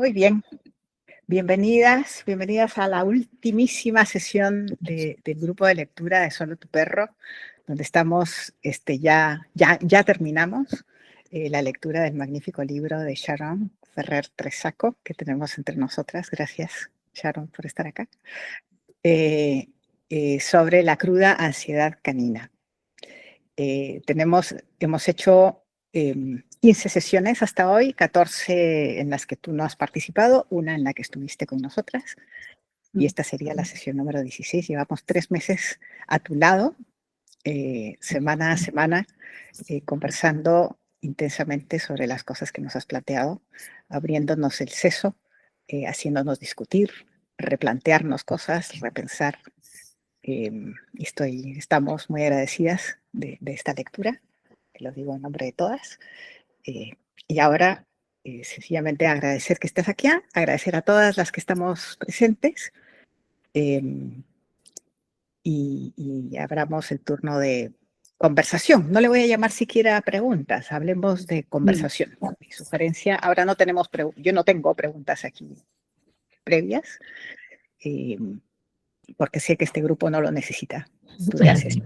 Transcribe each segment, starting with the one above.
Muy bien. Bienvenidas a la ultimísima sesión del grupo de lectura de Solo tu perro, donde estamos, ya terminamos la lectura del magnífico libro de Sharon Ferrer Tresaco, que tenemos entre nosotras. Gracias, Sharon, por estar acá. Sobre la cruda ansiedad canina. Hemos hecho 15 sesiones hasta hoy, 14 en las que tú no has participado, una en la que estuviste con nosotras, y esta sería la sesión número 16. Llevamos 3 meses a tu lado, semana a semana, conversando intensamente sobre las cosas que nos has planteado, abriéndonos el seso, haciéndonos discutir, replantearnos cosas, repensar. Estamos muy agradecidas de esta lectura, te lo digo en nombre de todas. Y ahora, sencillamente agradecer que estés aquí, agradecer a todas las que estamos presentes, y abramos el turno de conversación. No le voy a llamar siquiera preguntas, hablemos de conversación. Mi sugerencia, ahora no tenemos, yo no tengo preguntas aquí previas, porque sé que este grupo no lo necesita. Tú le haces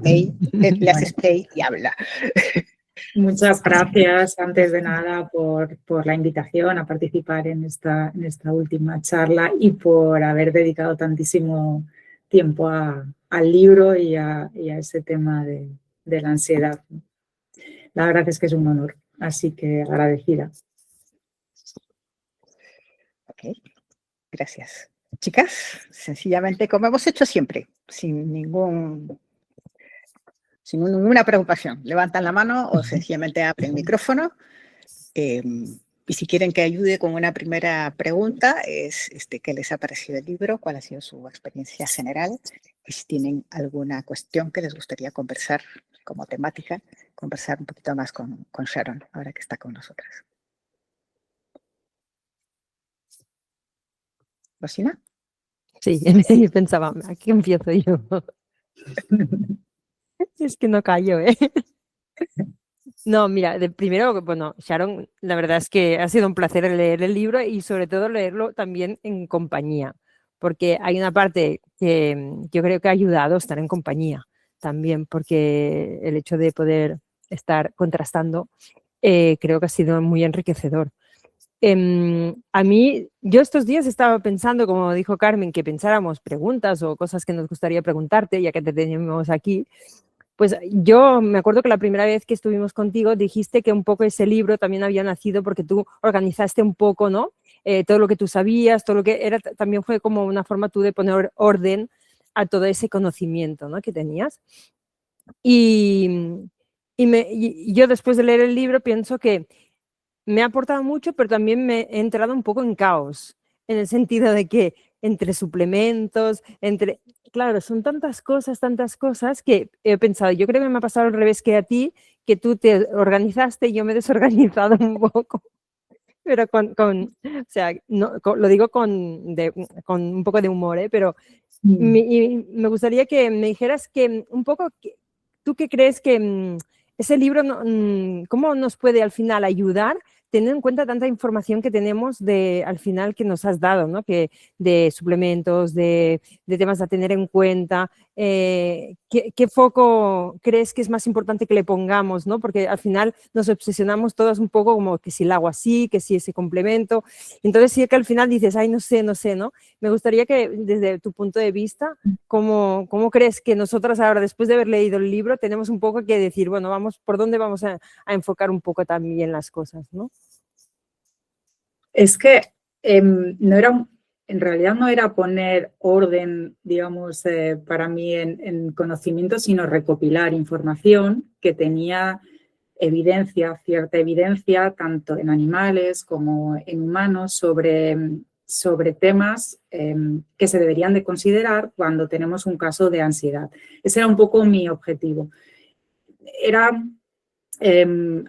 play y habla. Muchas gracias, antes de nada, por la invitación a participar en esta última charla y por haber dedicado tantísimo tiempo al libro y a ese tema de la ansiedad. La verdad es que es un honor, así que agradecida. Ok, gracias. Chicas, sencillamente, como hemos hecho siempre, sin ninguna preocupación, levantan la mano o sencillamente abren el micrófono. Y si quieren que ayude con una primera pregunta, es ¿qué les ha parecido el libro? ¿Cuál ha sido su experiencia general? Y si tienen alguna cuestión que les gustaría conversar como temática, conversar un poquito más con Sharon, ahora que está con nosotras. ¿Rosina? Sí, pensaba, aquí empiezo yo. Es que no callo, ¿eh? No, mira, primero, bueno, Sharon, la verdad es que ha sido un placer leer el libro y sobre todo leerlo también en compañía, porque hay una parte que yo creo que ha ayudado a estar en compañía también, porque el hecho de poder estar contrastando creo que ha sido muy enriquecedor. A mí, yo estos días estaba pensando, como dijo Carmen, que pensáramos preguntas o cosas que nos gustaría preguntarte, ya que te tenemos aquí. Pues yo me acuerdo que la primera vez que estuvimos contigo dijiste que un poco ese libro también había nacido porque tú organizaste un poco, ¿no? Todo lo que tú sabías, todo lo que era, también fue como una forma tú de poner orden a todo ese conocimiento, ¿no? Que tenías. Y yo después de leer el libro pienso que me ha aportado mucho, pero también me he entrado un poco en caos, en el sentido de que entre suplementos, claro, son tantas cosas que he pensado, yo creo que me ha pasado al revés que a ti, que tú te organizaste y yo me he desorganizado un poco, pero o sea, no, lo digo con un poco de humor, pero y me gustaría que me dijeras que un poco, ¿tú qué crees que ese libro, cómo nos puede al final ayudar, teniendo en cuenta tanta información que tenemos al final que nos has dado, ¿no? Que de suplementos, de temas a tener en cuenta? ¿Qué foco crees que es más importante que le pongamos, ¿no? Porque al final nos obsesionamos todas un poco como que si el agua sí, que si ese complemento. Entonces sí que al final dices, ay, no sé, ¿no? Me gustaría que desde tu punto de vista, ¿cómo crees que nosotras ahora, después de haber leído el libro, tenemos un poco que decir, bueno, ¿por dónde vamos a enfocar un poco también las cosas, ¿no? Es que en realidad no era poner orden, digamos, para mí en conocimiento, sino recopilar información que tenía cierta evidencia, tanto en animales como en humanos, sobre temas que se deberían de considerar cuando tenemos un caso de ansiedad. Ese era un poco mi objetivo. Era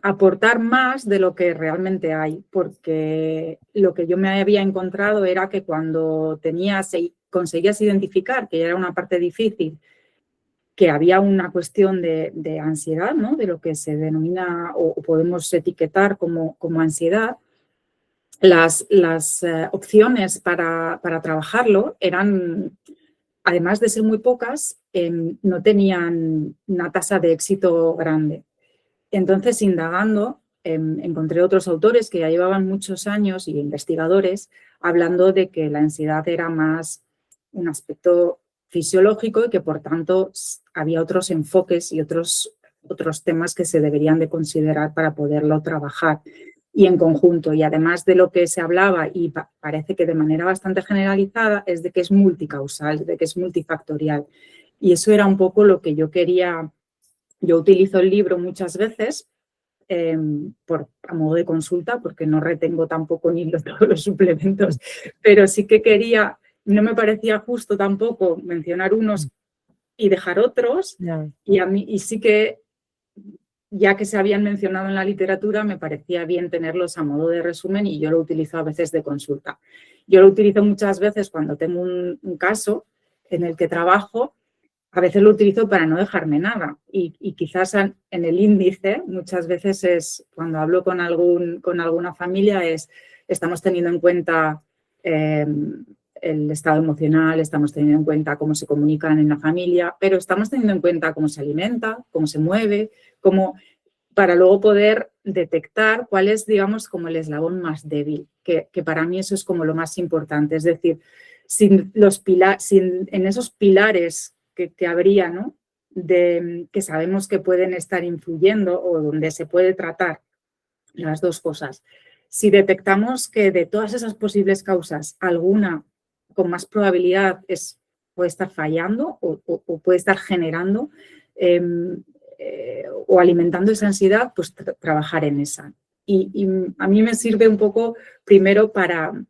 aportar más de lo que realmente hay, porque lo que yo me había encontrado era que cuando conseguías identificar, que era una parte difícil, que había una cuestión de ansiedad, ¿no? De lo que se denomina o podemos etiquetar como ansiedad, las opciones para trabajarlo eran, además de ser muy pocas, no tenían una tasa de éxito grande. Entonces, indagando, encontré otros autores que ya llevaban muchos años y investigadores hablando de que la ansiedad era más un aspecto fisiológico y que, por tanto, había otros enfoques y otros temas que se deberían de considerar para poderlo trabajar y en conjunto. Y además de lo que se hablaba, y parece que de manera bastante generalizada, es de que es multicausal, de que es multifactorial. Y eso era un poco lo que yo quería. Yo utilizo el libro muchas veces a modo de consulta, porque no retengo tampoco ni todos los suplementos, pero sí que quería, no me parecía justo tampoco mencionar unos y dejar otros, y sí que, ya que se habían mencionado en la literatura, me parecía bien tenerlos a modo de resumen y yo lo utilizo a veces de consulta. Yo lo utilizo muchas veces cuando tengo un caso en el que trabajo. A veces lo utilizo para no dejarme nada y quizás en el índice muchas veces es cuando hablo con alguna familia estamos teniendo en cuenta el estado emocional, estamos teniendo en cuenta cómo se comunican en la familia, pero estamos teniendo en cuenta cómo se alimenta, cómo se mueve, para luego poder detectar cuál es, digamos, como el eslabón más débil, que para mí eso es como lo más importante. Es decir, sin en esos pilares que habría, ¿no? Que sabemos que pueden estar influyendo o donde se puede tratar las dos cosas. Si detectamos que de todas esas posibles causas, alguna con más probabilidad puede estar fallando o puede estar generando o alimentando esa ansiedad, pues trabajar en esa. Y a mí me sirve un poco primero para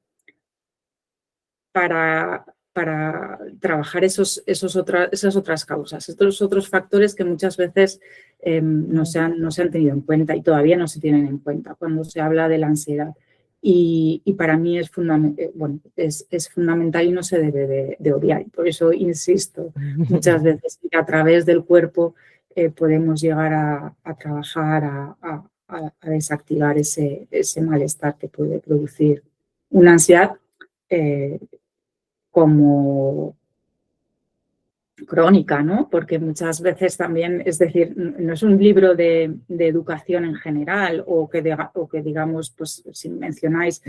trabajar esas otras causas, estos otros factores que muchas veces no se han tenido en cuenta y todavía no se tienen en cuenta cuando se habla de la ansiedad. Y para mí es fundamental y no se debe de obviar. Y por eso insisto muchas veces que a través del cuerpo podemos llegar a trabajar, a desactivar ese malestar que puede producir una ansiedad como crónica, ¿no? Porque muchas veces también, es decir, no es un libro de educación en general o que digamos, pues si mencionáis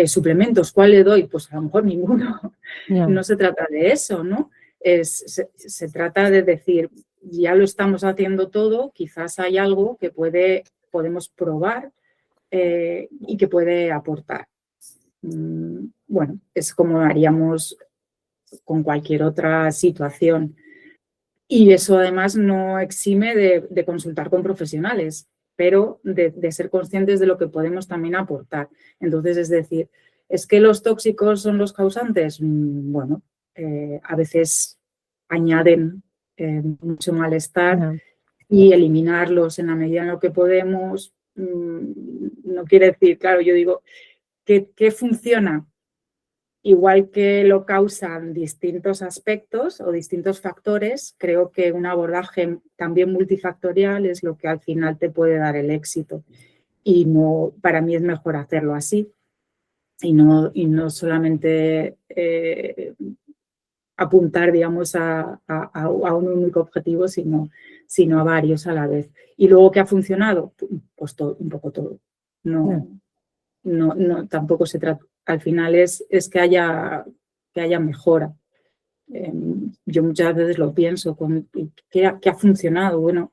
suplementos, ¿cuál le doy? Pues a lo mejor ninguno. No se trata de eso, ¿no? Se trata de decir, ya lo estamos haciendo todo, quizás hay algo que podemos probar y que puede aportar. Bueno, es como haríamos con cualquier otra situación. Y eso además no exime de consultar con profesionales, pero de ser conscientes de lo que podemos también aportar. Entonces, es decir, ¿es que los tóxicos son los causantes? Bueno, a veces añaden mucho malestar y eliminarlos en la medida en lo que podemos no quiere decir, claro, yo digo, ¿qué funciona? Igual que lo causan distintos aspectos o distintos factores, creo que un abordaje también multifactorial es lo que al final te puede dar el éxito. Y no, para mí es mejor hacerlo así y no solamente apuntar, digamos, a un único objetivo, sino a varios a la vez. Y luego, ¿qué ha funcionado? Pues todo, un poco todo. No, tampoco se trata. Al final es que haya mejora. Yo muchas veces lo pienso, ¿qué ha funcionado? Bueno,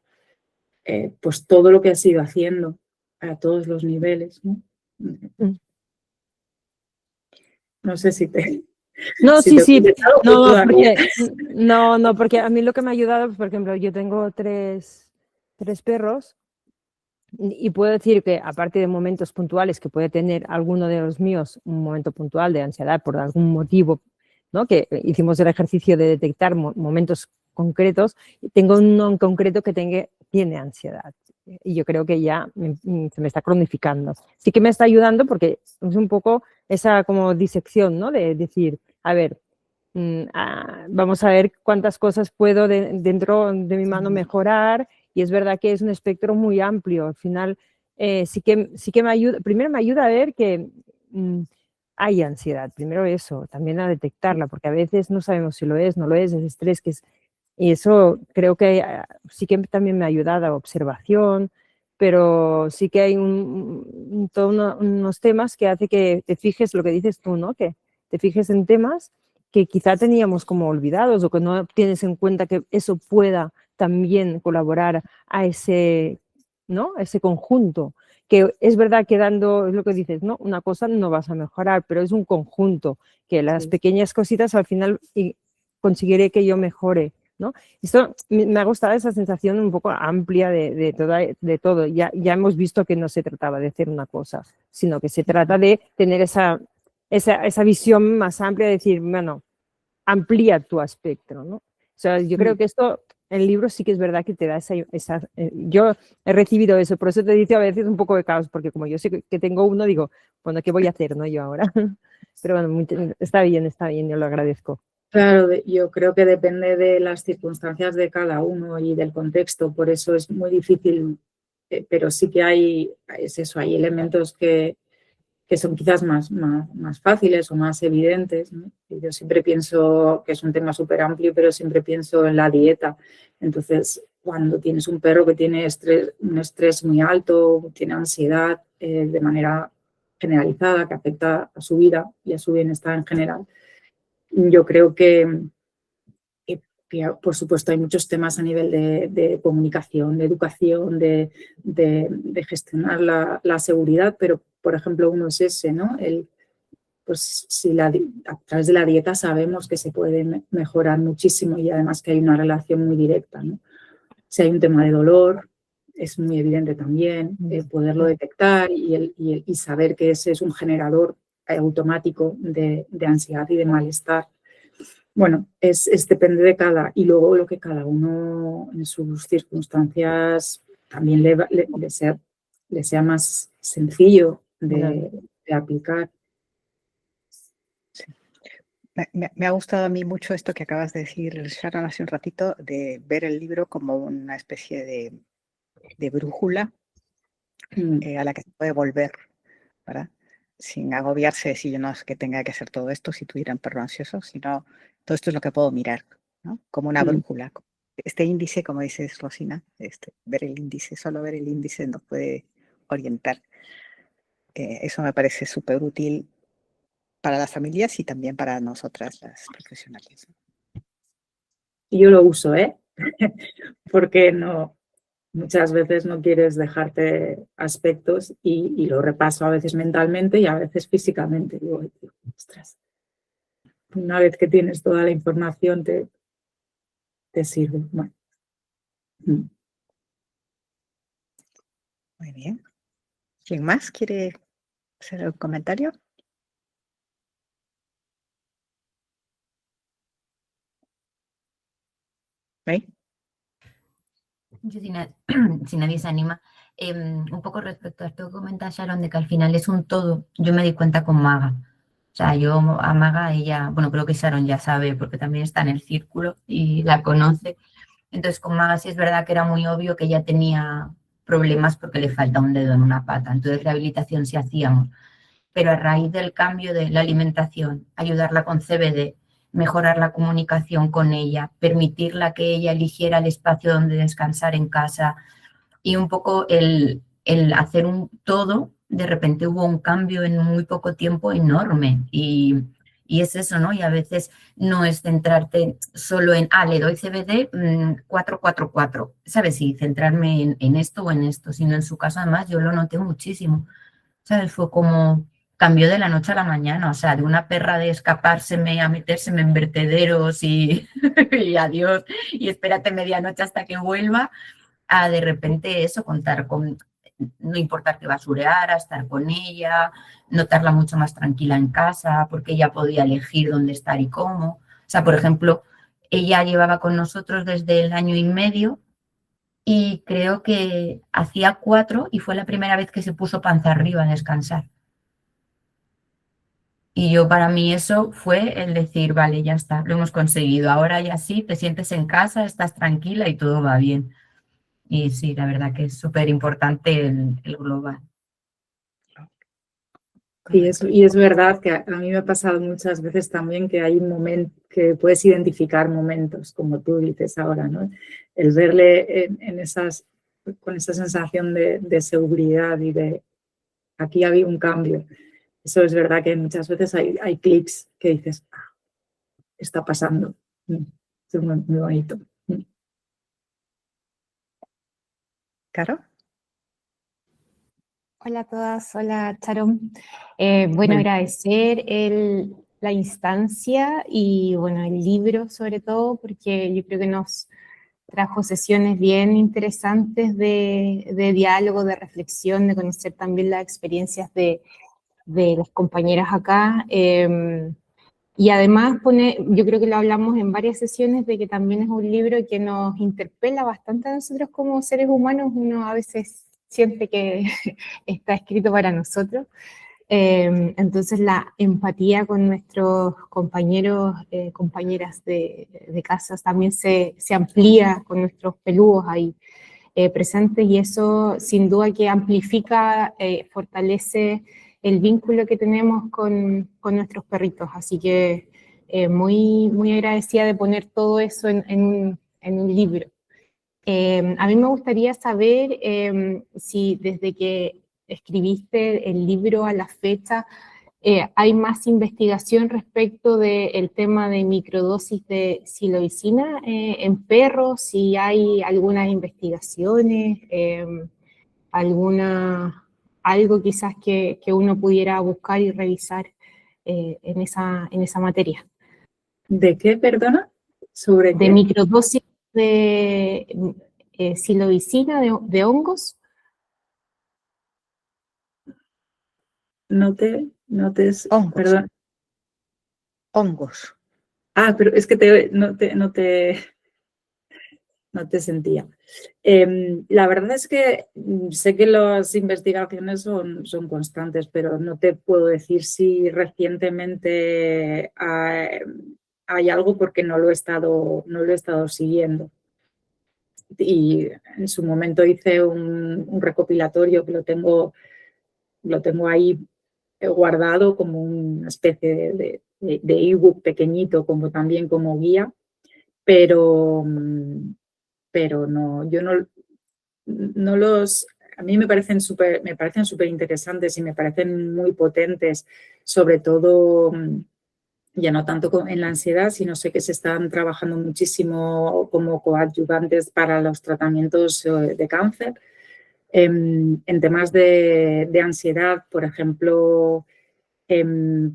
pues todo lo que has ido haciendo a todos los niveles, ¿no? No sé si te... No, si sí. No, porque a mí lo que me ha ayudado, por ejemplo, yo tengo tres perros y puedo decir que aparte de momentos puntuales que puede tener alguno de los míos, un momento puntual de ansiedad por algún motivo, ¿no? Que hicimos el ejercicio de detectar momentos concretos, tengo uno en concreto que tiene ansiedad. Y yo creo que ya se me está cronificando. Sí que me está ayudando porque es un poco esa como disección, ¿no? De decir, a ver, vamos a ver cuántas cosas puedo dentro de mi mano mejorar, y es verdad que es un espectro muy amplio. Al final sí que me ayuda, primero me ayuda a ver que hay ansiedad. Primero eso, también a detectarla, porque a veces no sabemos si lo es, no lo es estrés que es. Y eso creo que sí que también me ha ayudado a observación, pero sí que hay unos temas que hace que te fijes lo que dices tú, ¿no? Que te fijes en temas que quizá teníamos como olvidados o que no tienes en cuenta que eso pueda también colaborar a ese, ¿no? A ese conjunto. Que es verdad que dando, es lo que dices, ¿no? Una cosa no vas a mejorar, pero es un conjunto, que las pequeñas cositas al final conseguiré que yo mejore, ¿no? Esto me ha gustado esa sensación un poco amplia de todo. Ya hemos visto que no se trataba de hacer una cosa, sino que se trata de tener esa visión más amplia, de decir, bueno, amplía tu espectro, ¿no? O sea, yo creo que esto, el libro sí que es verdad que te da yo he recibido eso, por eso te dice a veces un poco de caos, porque como yo sé que tengo uno, digo, bueno, ¿qué voy a hacer, no, yo ahora? Pero bueno, está bien, yo lo agradezco. Claro, yo creo que depende de las circunstancias de cada uno y del contexto, por eso es muy difícil, pero sí que hay elementos que son quizás más fáciles o más evidentes, ¿no? Yo siempre pienso que es un tema súper amplio, pero siempre pienso en la dieta. Entonces, cuando tienes un perro que tiene un estrés muy alto, tiene ansiedad de manera generalizada que afecta a su vida y a su bienestar en general, yo creo que, por supuesto, hay muchos temas a nivel de comunicación, de educación, de gestionar la seguridad, pero, por ejemplo, uno es ese, ¿no? Pues si a través de la dieta sabemos que se puede mejorar muchísimo y además que hay una relación muy directa, ¿no? Si hay un tema de dolor, es muy evidente también poderlo detectar y saber que ese es un generador automático de ansiedad y de malestar. Bueno, depende de y luego lo que cada uno en sus circunstancias también le sea más sencillo de aplicar. Sí. Me ha gustado a mí mucho esto que acabas de decir, Sharon, hace un ratito, de ver el libro como una especie de brújula a la que se puede volver, ¿verdad? Sin agobiarse, si yo no es que tenga que hacer todo esto, si tuviera un perro ansioso, sino todo esto es lo que puedo mirar, ¿no? Como una brújula. Este índice, como dices, Rosina, ver el índice, solo ver el índice nos puede orientar. Eso me parece súper útil para las familias y también para nosotras, las profesionales. Y yo lo uso, porque muchas veces no quieres dejarte aspectos y lo repaso a veces mentalmente y a veces físicamente. Digo, ostras, una vez que tienes toda la información te sirve. Bueno. Muy bien. ¿Quién más quiere hacer un comentario? ¿Sí? Yo, si nadie se anima, un poco respecto a esto que comenta Sharon, de que al final es un todo, yo me di cuenta con Maga. O sea, yo a Maga, ella, bueno, creo que Sharon ya sabe, porque también está en el círculo y la conoce. Entonces, con Maga sí es verdad que era muy obvio que ella tenía problemas porque le falta un dedo en una pata. Entonces, rehabilitación sí hacíamos. Pero a raíz del cambio de la alimentación, ayudarla con CBD, mejorar la comunicación con ella, permitirla que ella eligiera el espacio donde descansar en casa y un poco el hacer un todo, de repente hubo un cambio en muy poco tiempo enorme y es eso, ¿no? Y a veces no es centrarte solo en, le doy CBD 444, ¿sabes? Y centrarme en esto o en esto, sino en su caso además yo lo noté muchísimo, ¿sabes? Fue como cambió de la noche a la mañana, o sea, de una perra de escapárseme a metérseme en vertederos y, y adiós, y espérate medianoche hasta que vuelva, a de repente eso, contar con, no importar que basureara, estar con ella, notarla mucho más tranquila en casa, porque ella podía elegir dónde estar y cómo. O sea, por ejemplo, ella llevaba con nosotros desde el 1 año y medio y creo que hacía 4 y fue la primera vez que se puso panza arriba a descansar. Y yo, para mí, eso fue el decir, vale, ya está, lo hemos conseguido. Ahora ya sí, te sientes en casa, estás tranquila y todo va bien. Y sí, la verdad que es súper importante el global. Y es verdad que a mí me ha pasado muchas veces también que hay un momento que puedes identificar momentos, como tú dices ahora, ¿no? El verle con esa sensación de seguridad y de aquí había un cambio. Eso es verdad que muchas veces hay clics que dices, ah, está pasando. Es muy, muy bonito. ¿Caro? Hola a todas, hola Charon. Bueno, Hola. agradecer la instancia y bueno, el libro sobre todo, porque yo creo que nos trajo sesiones bien interesantes de diálogo, de reflexión, de conocer también las experiencias de las compañeras acá. Y además yo creo que lo hablamos en varias sesiones, de que también es un libro que nos interpela bastante a nosotros como seres humanos. Uno a veces siente que está escrito para nosotros. Entonces la empatía con nuestros compañeros, compañeras de casas también se amplía con nuestros peludos ahí presentes, y eso sin duda que amplifica, fortalece el vínculo que tenemos con nuestros perritos. Así que muy, muy agradecida de poner todo eso en un libro. A mí me gustaría saber si desde que escribiste el libro a la fecha hay más investigación respecto del tema de microdosis de psilocibina en perros, si hay algunas investigaciones, algo quizás que uno pudiera buscar y revisar en esa materia. ¿De qué, perdona? ¿Sobre De qué? microdosis de psilocibina de hongos. No te, Hongos. perdón. Hongos. Ah, pero es que no te sentía. La verdad es que sé que las investigaciones son constantes, pero no te puedo decir si recientemente hay algo, porque no lo he estado siguiendo. Y en su momento hice un recopilatorio que lo tengo ahí guardado como una especie de ebook pequeñito, como también como guía, pero no, yo no los, a mí me parecen súper interesantes y me parecen muy potentes, sobre todo ya no tanto en la ansiedad, sino sé que se están trabajando muchísimo como coadyuvantes para los tratamientos de cáncer. En temas de ansiedad, por ejemplo,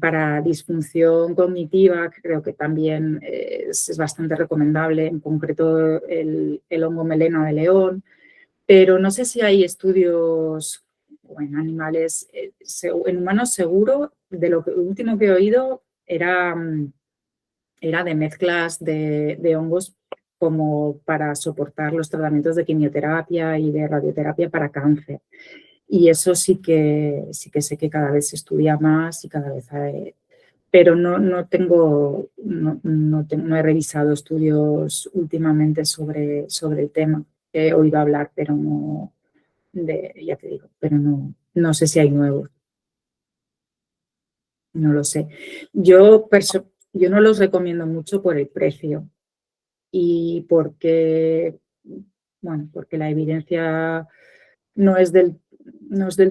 para disfunción cognitiva, creo que también es bastante recomendable, en concreto el hongo melena de león, pero no sé si hay estudios en animales. En humanos seguro, de lo último que he oído era de mezclas de hongos como para soportar los tratamientos de quimioterapia y de radioterapia para cáncer. Y eso sí que sé que cada vez se estudia más y cada vez hay, pero no he revisado estudios últimamente sobre el tema. He oído hablar, pero no, ya te digo, pero no sé si hay nuevos. No lo sé. Yo no los recomiendo mucho por el precio y porque la evidencia no es del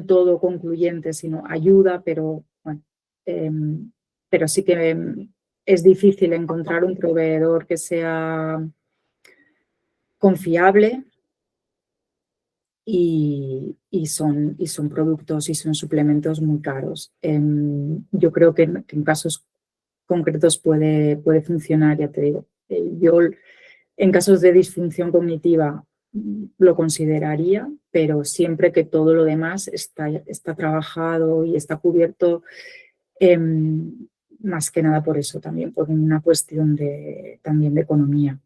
todo concluyente, sino ayuda, pero bueno, pero sí que es difícil encontrar un proveedor que sea confiable, y son productos y son suplementos muy caros. Yo creo que en casos concretos puede funcionar, ya te digo. Yo en casos de disfunción cognitiva lo consideraría, pero siempre que todo lo demás está trabajado y está cubierto, más que nada por eso también, por una cuestión también de economía.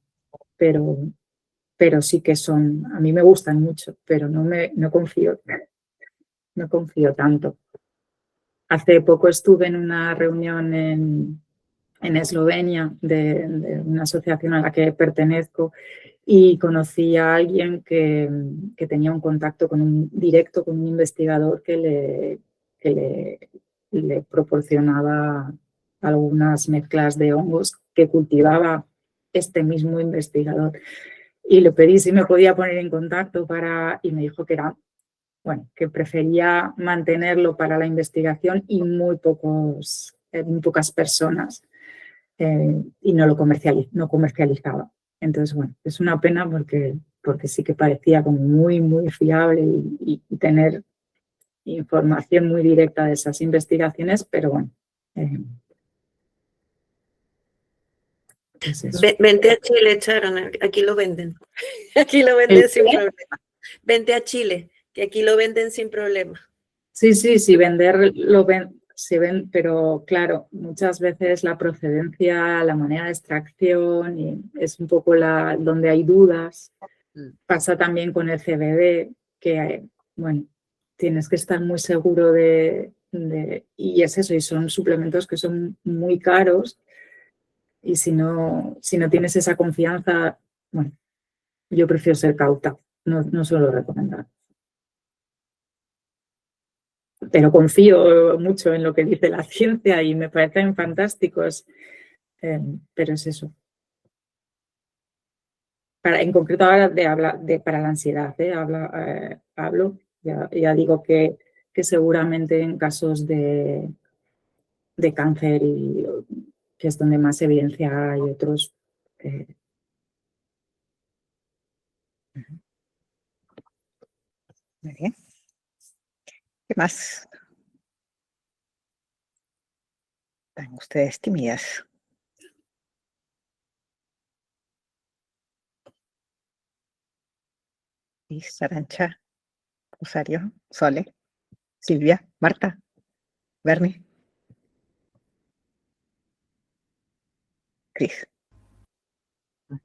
Pero sí que a mí me gustan mucho, pero no confío tanto. Hace poco estuve en una reunión en Eslovenia de una asociación a la que pertenezco, y conocí a alguien que tenía un contacto directo con un investigador que le le proporcionaba algunas mezclas de hongos que cultivaba este mismo investigador. Y le pedí si me podía poner en contacto y me dijo que era, bueno, que prefería mantenerlo para la investigación y muy pocas personas, y no comercializaba. Entonces, bueno, es una pena porque sí que parecía como muy, muy fiable y tener información muy directa de esas investigaciones, pero bueno. Es eso. Vente a Chile, Sharon, aquí lo venden. Aquí lo venden sin problema. Vente a Chile, que aquí lo venden sin problema. Sí, vender se ven, pero claro, muchas veces la procedencia, la manera de extracción y es un poco donde hay dudas. Pasa también con el CBD, que bueno, tienes que estar muy seguro y es eso, y son suplementos que son muy caros y si no tienes esa confianza, bueno, yo prefiero ser cauta, no suelo recomendar. Pero confío mucho en lo que dice la ciencia y me parecen fantásticos, pero es eso. En concreto ahora para la ansiedad, hablo, ya digo que seguramente en casos de cáncer, que es donde más evidencia hay otros. Muy bien. ¿Qué más? Están ustedes tímidas. Liz, Arancha, Rosario, Sole, Silvia, Marta, Bernie, Cris. No,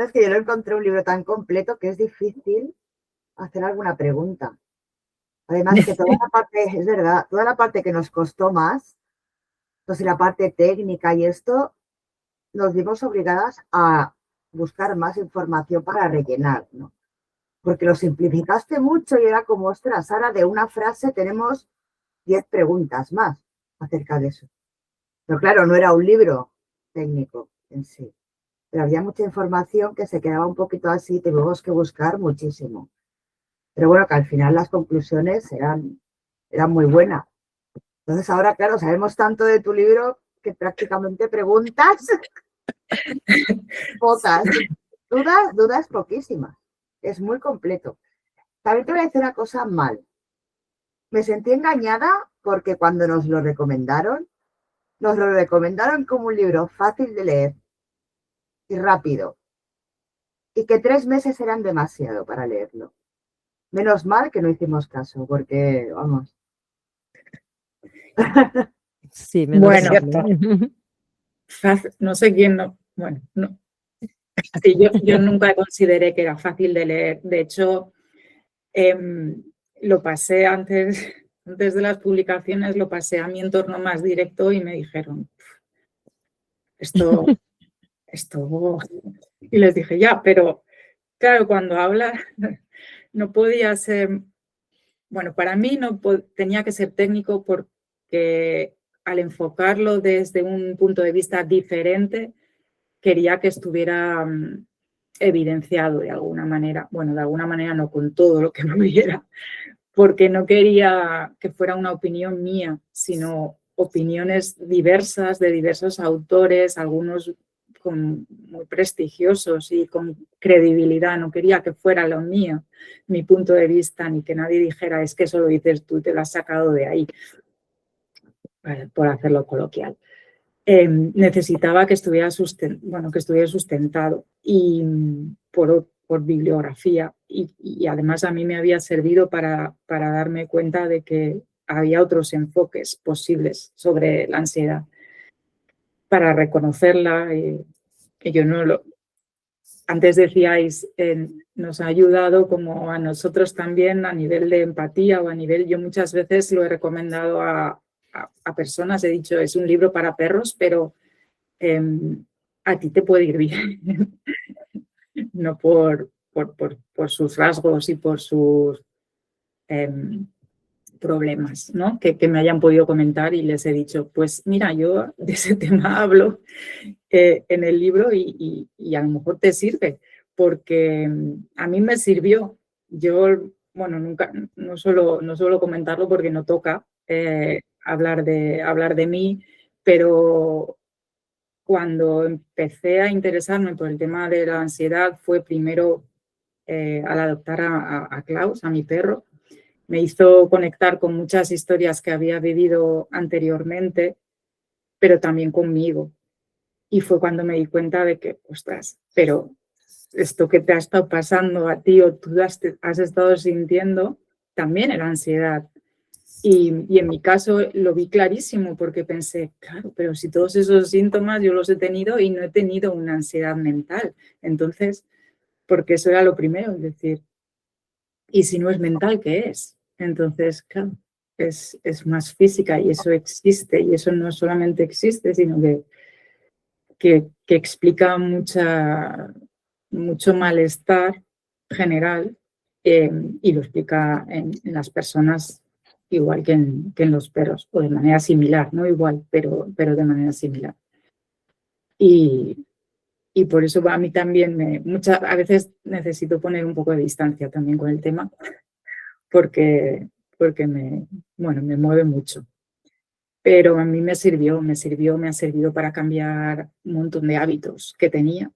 es que yo no encontré un libro tan completo que es difícil hacer alguna pregunta. Además que toda la parte, es verdad, toda la parte que nos costó más, entonces la parte técnica y esto, nos vimos obligadas a buscar más información para rellenar, ¿no? Porque lo simplificaste mucho y era como, ostras, ahora de una frase tenemos 10 preguntas más acerca de eso. Pero claro, no era un libro técnico en sí. Pero había mucha información que se quedaba un poquito así, tuvimos que buscar muchísimo. Pero bueno, que al final las conclusiones eran muy buenas. Entonces ahora, claro, sabemos tanto de tu libro que prácticamente preguntas pocas. Dudas poquísimas. Es muy completo. También te voy a decir una cosa mal. Me sentí engañada porque cuando nos lo recomendaron como un libro fácil de leer y rápido. Y que 3 meses eran demasiado para leerlo. Menos mal que no hicimos caso, porque, vamos. Sí, Bueno, cierto. No sé quién no. Bueno, no. Sí, yo nunca consideré que era fácil de leer. De hecho, lo pasé antes de las publicaciones, lo pasé a mi entorno más directo y me dijeron, esto, y les dije, ya, pero claro, cuando habla no podía ser, bueno, para mí no tenía que ser técnico porque al enfocarlo desde un punto de vista diferente, quería que estuviera evidenciado de alguna manera. Bueno, de alguna manera no con todo lo que pudiera, porque no quería que fuera una opinión mía, sino opiniones diversas de diversos autores, algunos muy prestigiosos y con credibilidad. No quería que fuera lo mío, mi punto de vista, ni que nadie dijera, es que eso lo dices tú, te lo has sacado de ahí, por hacerlo coloquial. Necesitaba que estuviera sustentado y por bibliografía y además a mí me había servido para darme cuenta de que había otros enfoques posibles sobre la ansiedad, para reconocerla. Que yo no lo... Antes decíais, nos ha ayudado como a nosotros también a nivel de empatía o a nivel... Yo muchas veces lo he recomendado a personas, he dicho, es un libro para perros, pero a ti te puede ir bien, no por sus rasgos y por sus problemas, ¿no? Que me hayan podido comentar y les he dicho, pues mira, yo de ese tema hablo en el libro y a lo mejor te sirve, porque a mí me sirvió. Yo, bueno, no suelo comentarlo porque no toca hablar de mí, pero cuando empecé a interesarme por el tema de la ansiedad fue primero al adoptar a Klaus, a mi perro. Me hizo conectar con muchas historias que había vivido anteriormente, pero también conmigo. Y fue cuando me di cuenta de que, ostras, pero esto que te ha estado pasando a ti o tú has estado sintiendo también era ansiedad. Y en mi caso lo vi clarísimo porque pensé, claro, pero si todos esos síntomas yo los he tenido y no he tenido una ansiedad mental. Entonces, porque eso era lo primero, es decir, ¿y si no es mental, qué es? Entonces, claro, es más física y eso existe. Y eso no solamente existe, sino que explica mucho malestar general y lo explica en las personas igual que en los perros, o de manera similar, no igual, pero de manera similar. Y por eso a mí también a veces necesito poner un poco de distancia también con el tema, porque me mueve mucho. Pero a mí me ha servido para cambiar un montón de hábitos que tenía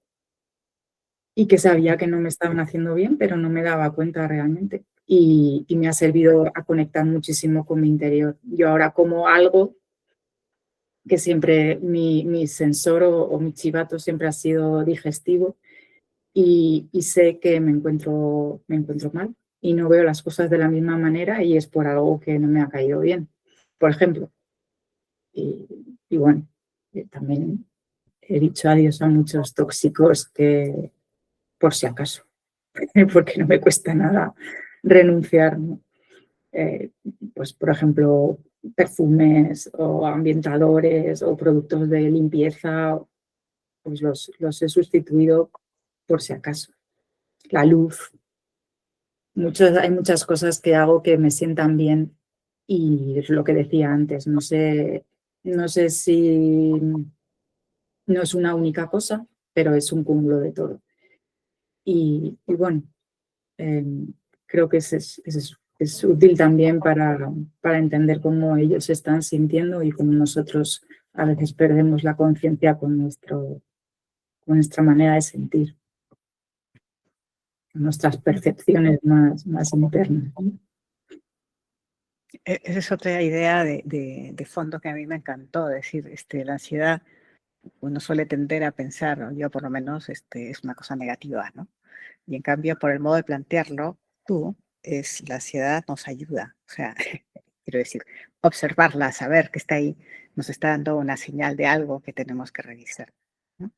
y que sabía que no me estaban haciendo bien, pero no me daba cuenta realmente. Y me ha servido a conectar muchísimo con mi interior. Yo ahora como algo que siempre mi sensor o mi chivato siempre ha sido digestivo y sé que me encuentro mal y no veo las cosas de la misma manera y es por algo que no me ha caído bien, por ejemplo. Y bueno, también he dicho adiós a muchos tóxicos que por si acaso, porque no me cuesta nada renunciar, ¿no? Pues por ejemplo, perfumes o ambientadores o productos de limpieza, pues los he sustituido por si acaso. La luz, hay muchas cosas que hago que me sientan bien y es lo que decía antes, no sé si no es una única cosa, pero es un cúmulo de todo. Y bueno, creo que es útil también para entender cómo ellos se están sintiendo y cómo nosotros a veces perdemos la conciencia con nuestra manera de sentir, nuestras percepciones más internas. Esa es otra idea de fondo que a mí me encantó, es decir, la ansiedad, uno suele tender a pensar, ¿no? Yo por lo menos, es una cosa negativa, ¿no? Y en cambio, por el modo de plantearlo, la ansiedad nos ayuda, o sea, quiero decir, observarla, saber que está ahí, nos está dando una señal de algo que tenemos que revisar, ¿no?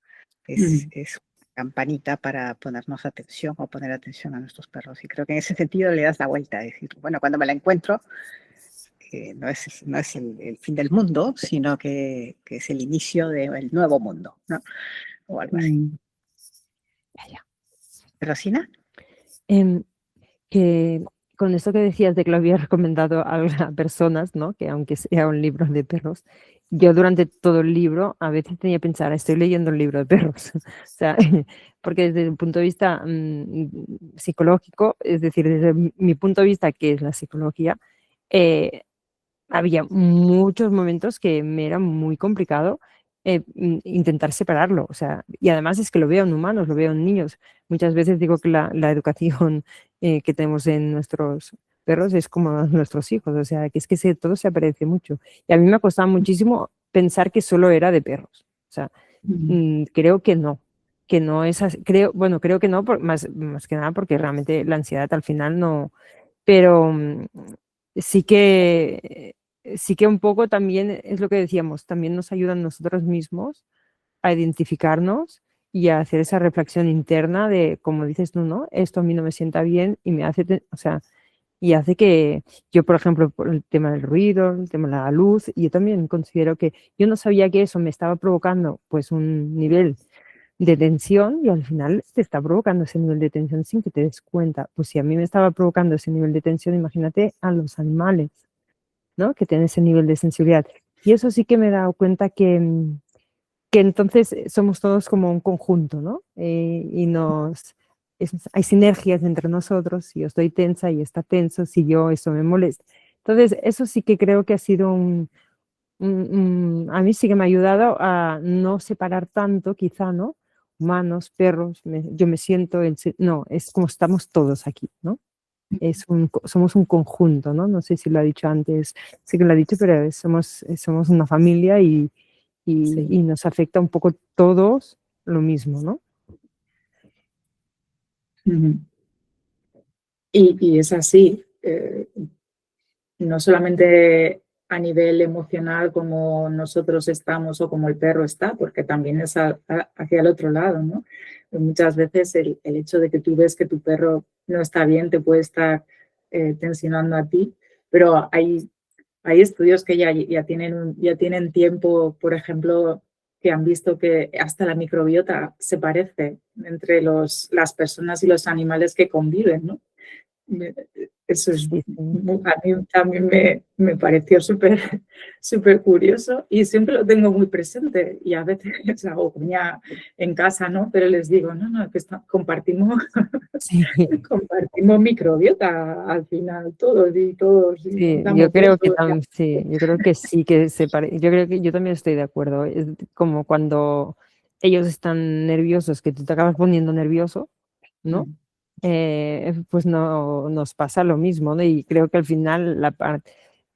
Es una campanita para ponernos atención o poner atención a nuestros perros. Y creo que en ese sentido le das la vuelta, decir, bueno, cuando me la encuentro, no es el fin del mundo, sino que es el inicio del nuevo mundo, ¿no? O algo así. ¿Rosina? Que con esto que decías de que lo había recomendado a personas, ¿no? Que aunque sea un libro de perros, yo durante todo el libro a veces tenía que pensar, estoy leyendo un libro de perros. O sea, porque desde un punto de vista psicológico, es decir, desde mi punto de vista, que es la psicología, había muchos momentos que me era muy complicado intentar separarlo. O sea, y además es que lo veo en humanos, lo veo en niños. Muchas veces digo que la educación que tenemos en nuestros perros es como nuestros hijos. O sea, que es que todo se aparece mucho. Y a mí me ha costado muchísimo pensar que solo era de perros. O sea, creo que no es así. Creo que no, más que nada porque realmente la ansiedad al final no. Pero sí que un poco también es lo que decíamos, también nos ayudan nosotros mismos a identificarnos y a hacer esa reflexión interna de, como dices tú, ¿no? Esto a mí no me sienta bien y me hace, y hace que yo, por ejemplo, por el tema del ruido, el tema de la luz, yo también considero que yo no sabía que eso me estaba provocando pues un nivel de tensión y al final te está provocando ese nivel de tensión sin que te des cuenta. Pues si a mí me estaba provocando ese nivel de tensión, imagínate a los animales. ¿no? Que tienen ese nivel de sensibilidad. Y eso sí que me he dado cuenta que entonces somos todos como un conjunto, ¿no? Y hay sinergias entre nosotros, si yo estoy tensa y está tenso, si yo eso me molesta. Entonces, eso sí que creo que ha sido a mí sí que me ha ayudado a no separar tanto, quizá, ¿no? Humanos, perros, yo me siento, no, es como estamos todos aquí, ¿no? Somos un conjunto, ¿no? No sé si lo ha dicho antes, sí que lo ha dicho, pero somos una familia y nos afecta un poco todos lo mismo, ¿no? Y es así, no solamente a nivel emocional como nosotros estamos o como el perro está, porque también es hacia el otro lado, ¿no? Muchas veces el hecho de que tú ves que tu perro no está bien te puede estar tensionando a ti, pero hay estudios que ya tienen tiempo, por ejemplo, que han visto que hasta la microbiota se parece entre las personas y los animales que conviven, ¿no? Eso es, Sí, sí. a mí también me pareció súper curioso y siempre lo tengo muy presente y a veces hago coña en casa, ¿no? Pero les digo, no, que compartimos microbiota al final, todos. Sí, yo creo que también, sí, yo creo que sí que yo creo que yo también estoy de acuerdo. Es como cuando ellos están nerviosos, que tú te acabas poniendo nervioso, ¿no? Pues no nos pasa lo mismo, ¿no? Y creo que al final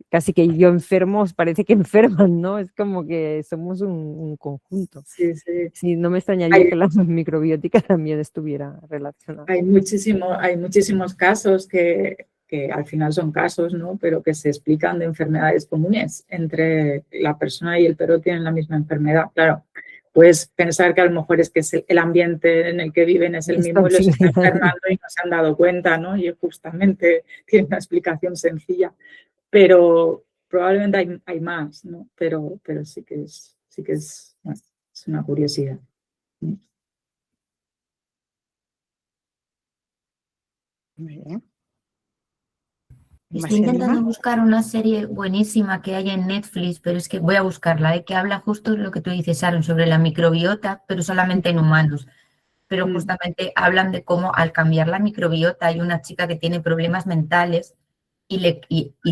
casi que yo enfermo, parece que enferman, ¿no? Es como que somos un conjunto. Sí. Sí, no me extrañaría que la microbiótica también estuviera relacionada. Hay muchísimos casos que al final son casos, ¿no? Pero que se explican de enfermedades comunes. Entre la persona y el perro tienen la misma enfermedad. Claro, puedes pensar que a lo mejor es que el ambiente en el que viven es el mismo y los está enfermando y no se han dado cuenta, ¿no? Y justamente tiene una explicación sencilla. Pero probablemente hay más, ¿no? Pero sí que es una curiosidad. Muy bien. Estoy intentando buscar una serie buenísima que haya en Netflix, pero es que voy a buscarla, que habla justo lo que tú dices, Sharon, sobre la microbiota, pero solamente en humanos. Pero justamente hablan de cómo al cambiar la microbiota hay una chica que tiene problemas mentales y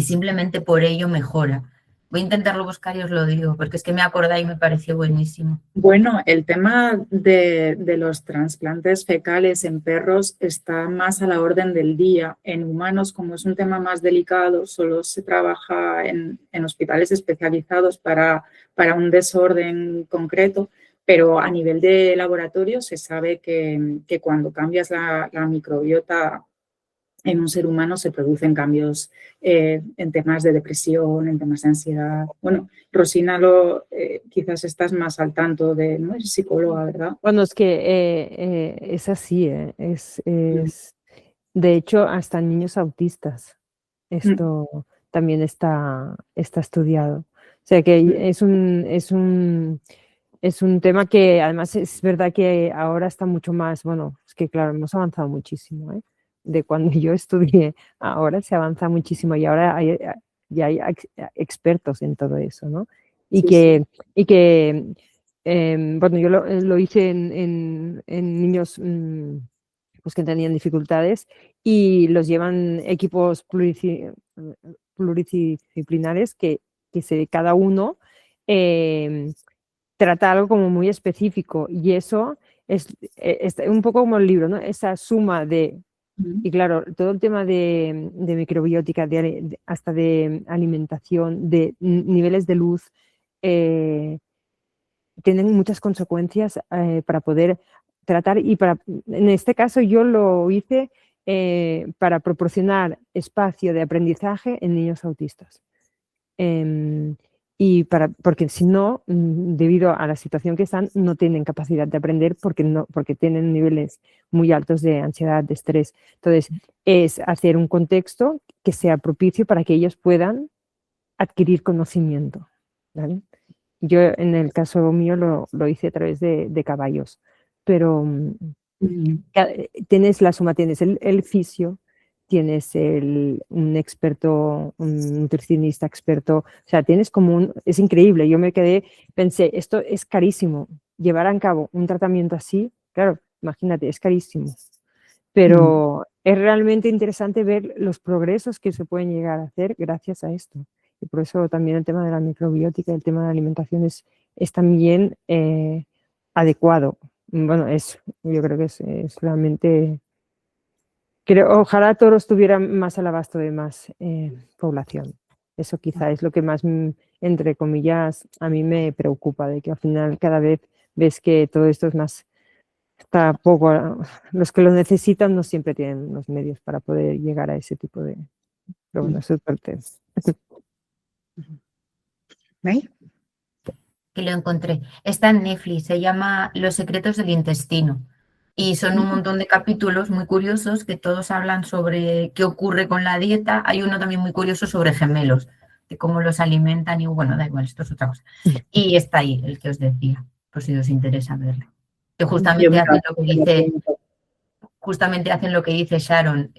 simplemente por ello mejora. Voy a intentarlo buscar y os lo digo, porque es que me acordé y me pareció buenísimo. Bueno, el tema de los trasplantes fecales en perros está más a la orden del día. En humanos, como es un tema más delicado, solo se trabaja en hospitales especializados para un desorden concreto, pero a nivel de laboratorio se sabe que cuando cambias la microbiota en un ser humano se producen cambios en temas de depresión, en temas de ansiedad. Bueno, Rosina, quizás estás más al tanto de, ¿no? Es psicóloga, ¿verdad? Bueno, es que es así, de hecho, hasta en niños autistas esto también está estudiado. O sea que es un tema que además es verdad que ahora está mucho más, bueno, es que claro, hemos avanzado muchísimo, ¿eh? De cuando yo estudié, ahora se avanza muchísimo y ahora ya hay expertos en todo eso, ¿no? Y que bueno, yo lo hice en niños pues que tenían dificultades y los llevan equipos pluridisciplinares que cada uno trata algo como muy específico y eso es un poco como el libro, ¿no? Esa suma de, y claro, todo el tema de microbiótica, hasta de alimentación, de niveles de luz, tienen muchas consecuencias para poder tratar y en este caso yo lo hice para proporcionar espacio de aprendizaje en niños autistas. Porque si no, debido a la situación que están, no tienen capacidad de aprender porque tienen niveles muy altos de ansiedad, de estrés. Entonces, es hacer un contexto que sea propicio para que ellos puedan adquirir conocimiento, ¿vale? Yo en el caso mío lo hice a través de caballos, pero tienes la suma, tienes el fisio, tienes un experto, un nutricionista experto, o sea, tienes como es increíble. Yo pensé, esto es carísimo, llevar a cabo un tratamiento así, claro, imagínate, es carísimo, pero es realmente interesante ver los progresos que se pueden llegar a hacer gracias a esto. Y por eso también el tema de la microbiótica, el tema de la alimentación es también adecuado. Bueno, yo creo que es realmente... ojalá todos tuvieran más al abasto de más población. Eso quizá es lo que más, entre comillas, a mí me preocupa, de que al final cada vez ves que todo esto es más, está poco, los que lo necesitan no siempre tienen los medios para poder llegar a ese tipo de... Pero bueno, eso es parte. ¿May? Que lo encontré. Está en Netflix, se llama Los secretos del intestino. Y son un montón de capítulos muy curiosos que todos hablan sobre qué ocurre con la dieta. Hay uno también muy curioso sobre gemelos, de cómo los alimentan y bueno, da igual, esto es otra cosa. Y está ahí el que os decía, por si os interesa verlo. Que justamente hacen lo que dice Sharon,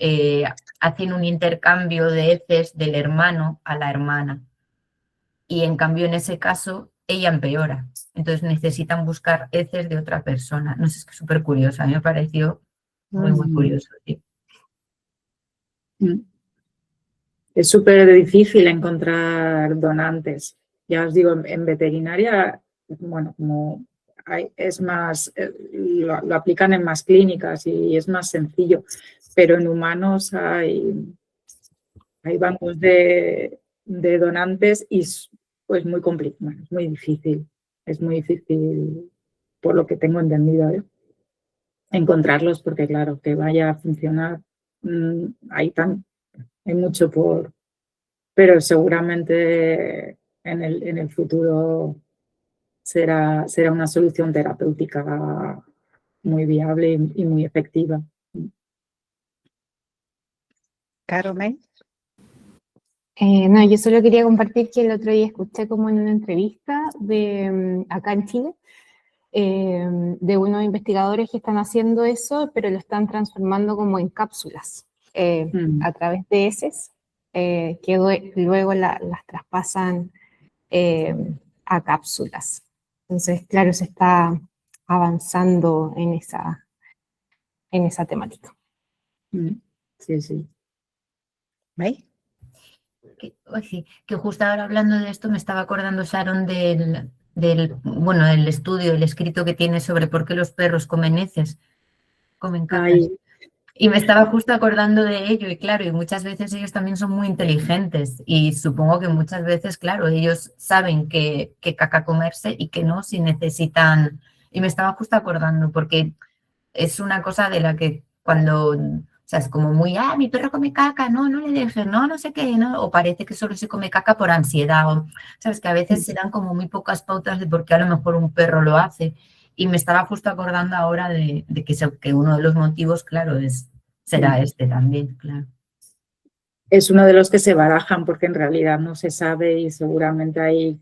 hacen un intercambio de heces del hermano a la hermana. Y en cambio en ese caso ella empeora. Entonces necesitan buscar heces de otra persona. No sé, es que es súper curioso. A mí me pareció muy, muy curioso. Sí. Es súper difícil encontrar donantes. Ya os digo, en veterinaria, bueno, como es más, lo aplican en más clínicas y es más sencillo, pero en humanos hay bancos de donantes y pues muy complicado, es muy difícil. Es muy difícil, por lo que tengo entendido, encontrarlos, porque claro, que vaya a funcionar, hay mucho pero seguramente en el futuro será una solución terapéutica muy viable y muy efectiva. ¿Caro, May? No, yo solo quería compartir que el otro día escuché como en una entrevista acá en Chile, de unos investigadores que están haciendo eso, pero lo están transformando como en cápsulas a través de heces, que luego las traspasan a cápsulas. Entonces, claro, se está avanzando en esa temática. Sí, sí. ¿May? Que justo ahora hablando de esto me estaba acordando, Sharon, del estudio, el escrito que tiene sobre por qué los perros comen heces, comen cacas. Y me estaba justo acordando de ello y claro, y muchas veces ellos también son muy inteligentes y supongo que muchas veces, claro, ellos saben que caca comerse y que no, si necesitan. Y me estaba justo acordando porque es una cosa de la que cuando, o sea, es como muy, mi perro come caca, no le dejes, no sé qué, ¿no? O parece que solo se come caca por ansiedad, o, sabes, que a veces se dan como muy pocas pautas de por qué a lo mejor un perro lo hace. Y me estaba justo acordando ahora de que uno de los motivos, claro, será este también, claro. Es uno de los que se barajan porque en realidad no se sabe y seguramente hay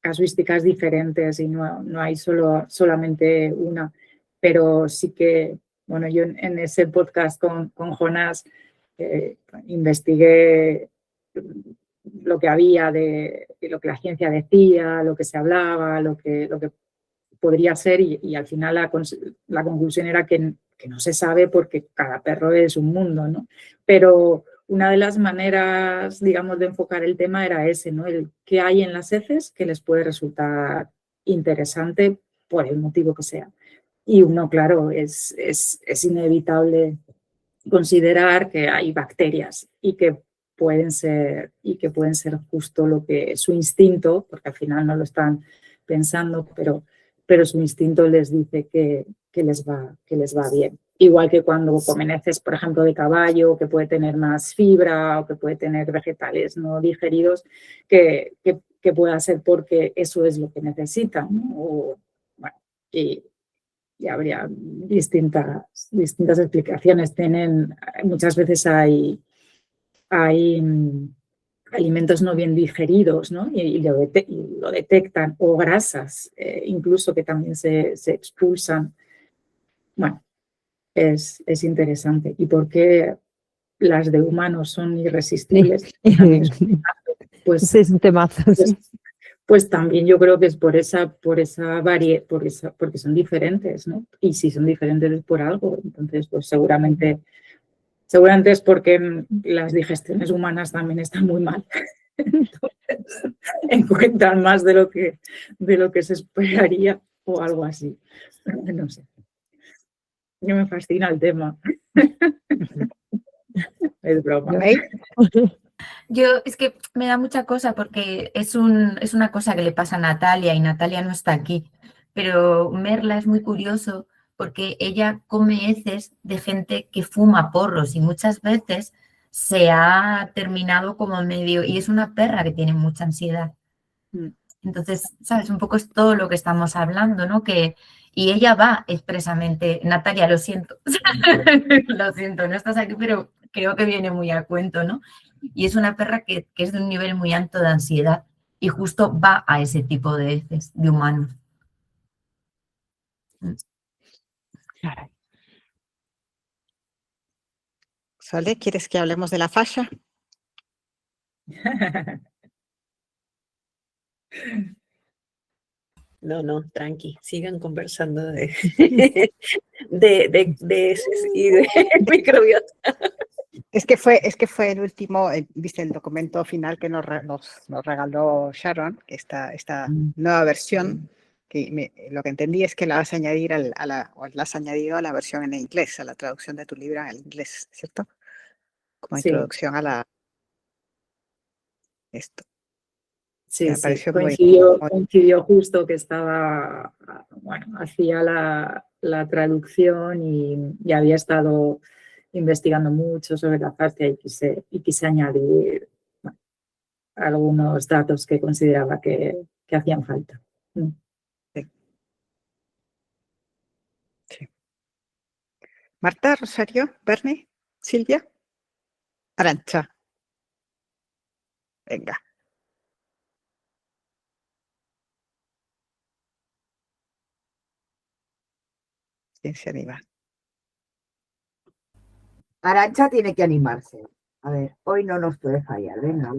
casuísticas diferentes y no hay solamente una. Pero sí que, bueno, yo en ese podcast con Jonás investigué lo que había de lo que la ciencia decía, lo que se hablaba, lo que podría ser y al final la conclusión era que no se sabe porque cada perro es un mundo, ¿no? Pero una de las maneras, digamos, de enfocar el tema era ese, ¿no? El qué hay en las heces que les puede resultar interesante por el motivo que sea. Y uno, claro, es inevitable considerar que hay bacterias y que pueden ser justo lo que su instinto, porque al final no lo están pensando, pero su instinto les dice que les va bien. Igual que cuando comen heces, por ejemplo, de caballo, que puede tener más fibra o que puede tener vegetales no digeridos, que pueda ser porque eso es lo que necesitan, ¿no? O, bueno, y habría distintas explicaciones. Muchas veces hay alimentos no bien digeridos, ¿no? Y lo detectan, o grasas incluso que también se expulsan. Bueno, es interesante. ¿Y por qué las de humanos son irresistibles, también es un temazo, pues, Sí, es un temazo. pues también yo creo que es por esa variedad, porque son diferentes, ¿no? Y si son diferentes es por algo, entonces pues seguramente es porque las digestiones humanas también están muy mal. Entonces, encuentran más de lo que se esperaría o algo así. No sé. No me fascina el tema. Es broma. Yo es que me da mucha cosa porque es una cosa que le pasa a Natalia y Natalia no está aquí, pero Merla es muy curioso porque ella come heces de gente que fuma porros y muchas veces se ha terminado como medio, y es una perra que tiene mucha ansiedad. Entonces, ¿sabes? Un poco es todo lo que estamos hablando, ¿no? Y ella va expresamente, Natalia, lo siento, lo siento, no estás aquí, pero creo que viene muy a cuento, ¿no? Y es una perra que es de un nivel muy alto de ansiedad y justo va a ese tipo de heces de humanos. Sole, ¿quieres que hablemos de la fascia? No, tranqui, sigan conversando de heces y de microbiota. Es que fue el último, viste el documento final que nos regaló Sharon, esta nueva versión, que lo que entendí es que la vas a añadir o la has añadido a la versión en inglés, a la traducción de tu libro en inglés, ¿cierto? Como Sí. introducción a esto. Sí, Me sí, pareció coincidió justo que estaba, bueno, hacía la traducción y había estado investigando mucho sobre la fascia y quise añadir algunos datos que consideraba que hacían falta. Sí. Marta, Rosario, Bernie, Silvia, Arantxa. Venga. ¿Quién se anima? Arantxa tiene que animarse. A ver, hoy no nos puede fallar, venga.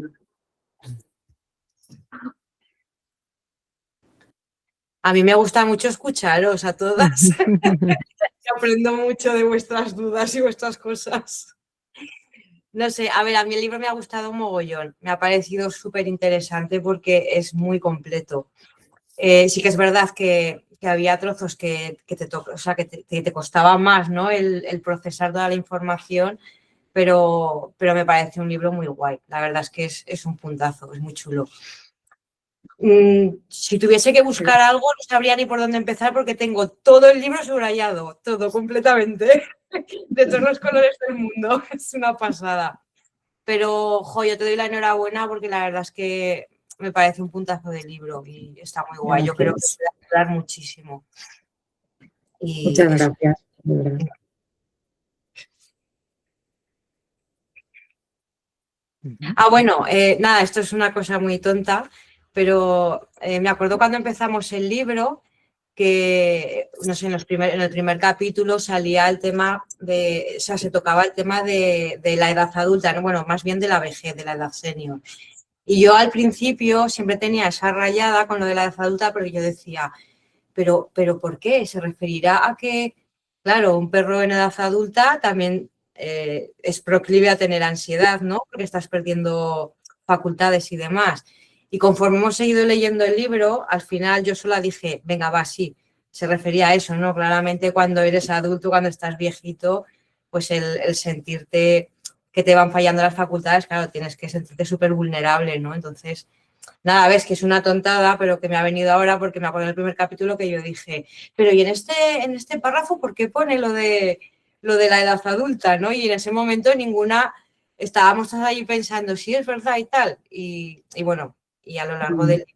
A mí me gusta mucho escucharos a todas. Aprendo mucho de vuestras dudas y vuestras cosas. No sé, a ver, a mí el libro me ha gustado un mogollón. Me ha parecido súper interesante porque es muy completo. Sí que es verdad que había trozos que te costaba más, ¿no? El procesar toda la información, pero me parece un libro muy guay. La verdad es que es un puntazo, es muy chulo. Si tuviese que buscar algo, no sabría ni por dónde empezar porque tengo todo el libro subrayado, todo completamente, de todos los colores del mundo. Es una pasada. Pero, yo te doy la enhorabuena porque la verdad es que me parece un puntazo de libro y está muy guay. Yo creo que se va a ayudar muchísimo. Y muchas gracias. De verdad. Bueno, nada, esto es una cosa muy tonta, pero me acuerdo cuando empezamos el libro que, no sé, en el primer capítulo salía el tema se tocaba el tema de la edad adulta, ¿no? Bueno, más bien de la vejez, de la edad senior. Y yo al principio siempre tenía esa rayada con lo de la edad adulta, pero yo decía, ¿pero por qué? ¿Se referirá a que, claro, un perro en edad adulta también es proclive a tener ansiedad, ¿no? Porque estás perdiendo facultades y demás. Y conforme hemos seguido leyendo el libro, al final yo sola dije, venga, va, sí, se refería a eso, ¿no? Claramente cuando eres adulto, cuando estás viejito, pues el sentirte que te van fallando las facultades, claro, tienes que sentirte súper vulnerable, ¿no? Entonces, nada, ves que es una tontada, pero que me ha venido ahora porque me acuerdo del primer capítulo que yo dije, pero ¿y en este párrafo por qué pone lo de la edad adulta, ¿no? Y en ese momento estábamos ahí pensando, sí, es verdad y tal. Y bueno, y a lo largo del libro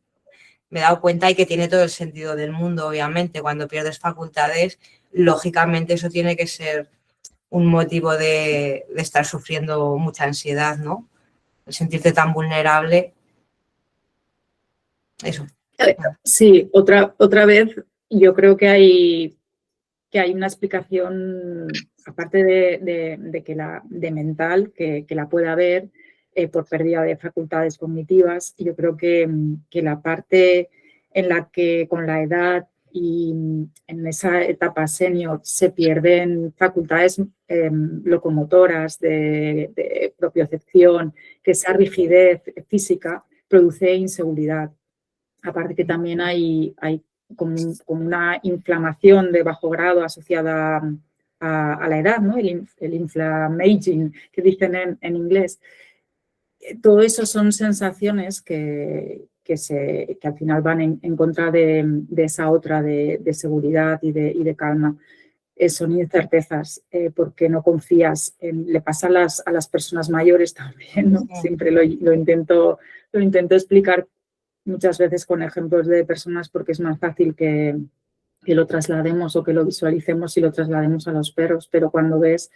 me he dado cuenta y que tiene todo el sentido del mundo, obviamente. Cuando pierdes facultades, lógicamente eso tiene que ser un motivo de estar sufriendo mucha ansiedad, ¿no? El sentirte tan vulnerable. Eso. Sí, otra vez, yo creo que hay que hay una explicación, aparte de mental, que la pueda haber por pérdida de facultades cognitivas. Yo creo que la parte en la que con la edad y en esa etapa senior se pierden facultades locomotoras, de propiocepción, que esa rigidez física produce inseguridad. Aparte que también hay como una inflamación de bajo grado asociada a la edad, ¿no? El inflammaging, que dicen en inglés. Todo eso son sensaciones que al final van en contra de esa otra de seguridad y de calma. Son incertezas porque no confías. Le pasa a las personas mayores también, ¿no? Siempre lo intento explicar muchas veces con ejemplos de personas porque es más fácil que lo traslademos o que lo visualicemos y lo traslademos a los perros, pero cuando ves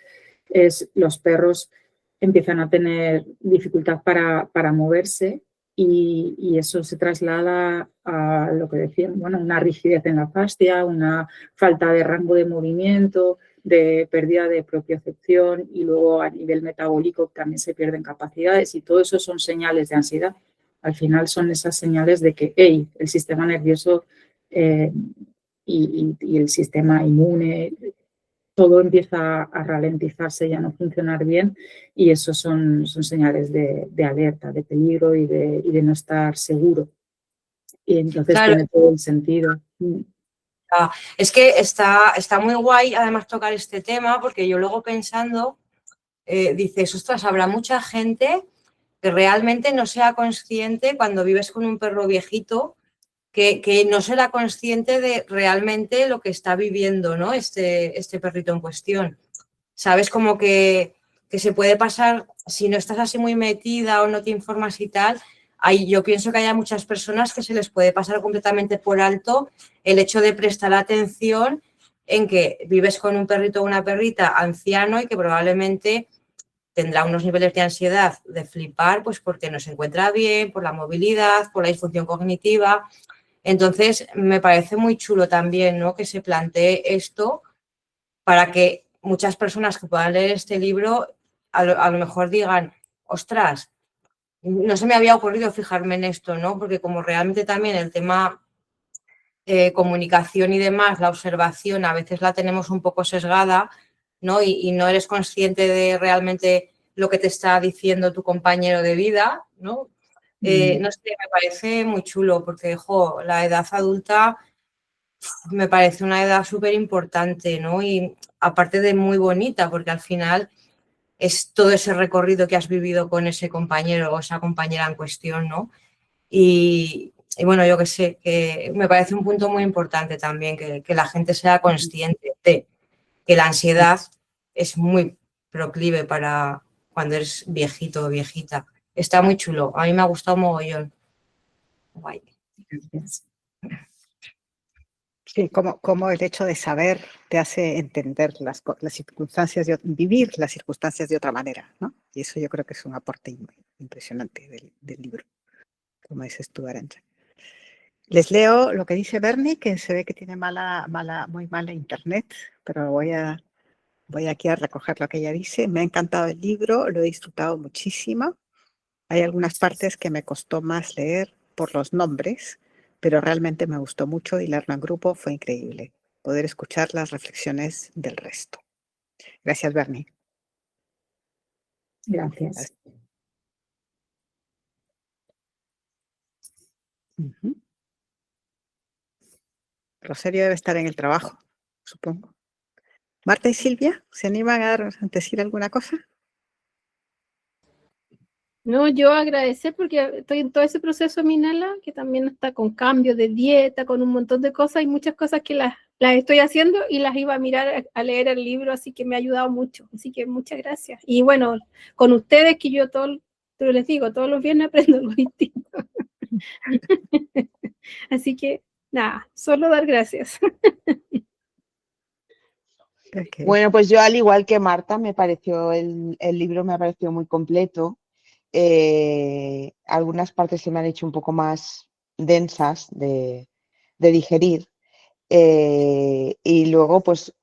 los perros empiezan a tener dificultad para moverse y eso se traslada a lo que decían, bueno, una rigidez en la fascia, una falta de rango de movimiento, de pérdida de propiocepción y luego a nivel metabólico también se pierden capacidades y todo eso son señales de ansiedad. Al final son esas señales de que el sistema nervioso y el sistema inmune, todo empieza a ralentizarse y a no funcionar bien y eso son señales de alerta, de peligro y de no estar seguro. Y entonces Claro. tiene todo el sentido. Es que está muy guay además tocar este tema porque yo luego pensando, dices, ostras, habrá mucha gente que realmente no sea consciente cuando vives con un perro viejito, que no será consciente de realmente lo que está viviendo, ¿no? Este perrito en cuestión. Sabes, como que se puede pasar, si no estás así muy metida o no te informas y tal, yo pienso que hay muchas personas que se les puede pasar completamente por alto el hecho de prestar atención en que vives con un perrito o una perrita anciano y que probablemente tendrá unos niveles de ansiedad de flipar, pues porque no se encuentra bien, por la movilidad, por la disfunción cognitiva. Entonces, me parece muy chulo también, ¿no?, que se plantee esto para que muchas personas que puedan leer este libro a lo mejor digan, ostras, no se me había ocurrido fijarme en esto, ¿no? Porque como realmente también el tema comunicación y demás, la observación a veces la tenemos un poco sesgada, ¿no? Y no eres consciente de realmente lo que te está diciendo tu compañero de vida, ¿no? No sé, me parece muy chulo porque, la edad adulta me parece una edad súper importante, ¿no? Y aparte de muy bonita, porque al final es todo ese recorrido que has vivido con ese compañero o esa compañera en cuestión, ¿no? Y bueno, yo qué sé, que me parece un punto muy importante también que la gente sea consciente de que la ansiedad es muy proclive para cuando eres viejito o viejita. Está muy chulo, a mí me ha gustado mogollón. Guay. Gracias. Sí, como el hecho de saber te hace entender las circunstancias, vivir las circunstancias de otra manera, ¿no? Y eso yo creo que es un aporte impresionante del libro, como dices tú, Arantxa. Les leo lo que dice Bernie, que se ve que tiene muy mala internet, pero voy aquí a recoger lo que ella dice. Me ha encantado el libro, lo he disfrutado muchísimo. Hay algunas partes que me costó más leer por los nombres, pero realmente me gustó mucho y leerlo en grupo fue increíble. Poder escuchar las reflexiones del resto. Gracias, Bernie. Gracias. Rosario debe estar en el trabajo, supongo. Marta y Silvia, ¿se animan a decir alguna cosa? No, yo agradecer porque estoy en todo ese proceso, Minala, que también está con cambios de dieta, con un montón de cosas y muchas cosas que las estoy haciendo y las iba a mirar, a leer el libro, así que me ha ayudado mucho. Así que muchas gracias. Y bueno, con ustedes que yo les digo, todos los viernes aprendo algo distinto. Así que nada, solo dar gracias. Okay. Bueno, pues yo al igual que Marta, me pareció el libro me ha parecido muy completo. Algunas partes se me han hecho un poco más densas de digerir. Y luego, pues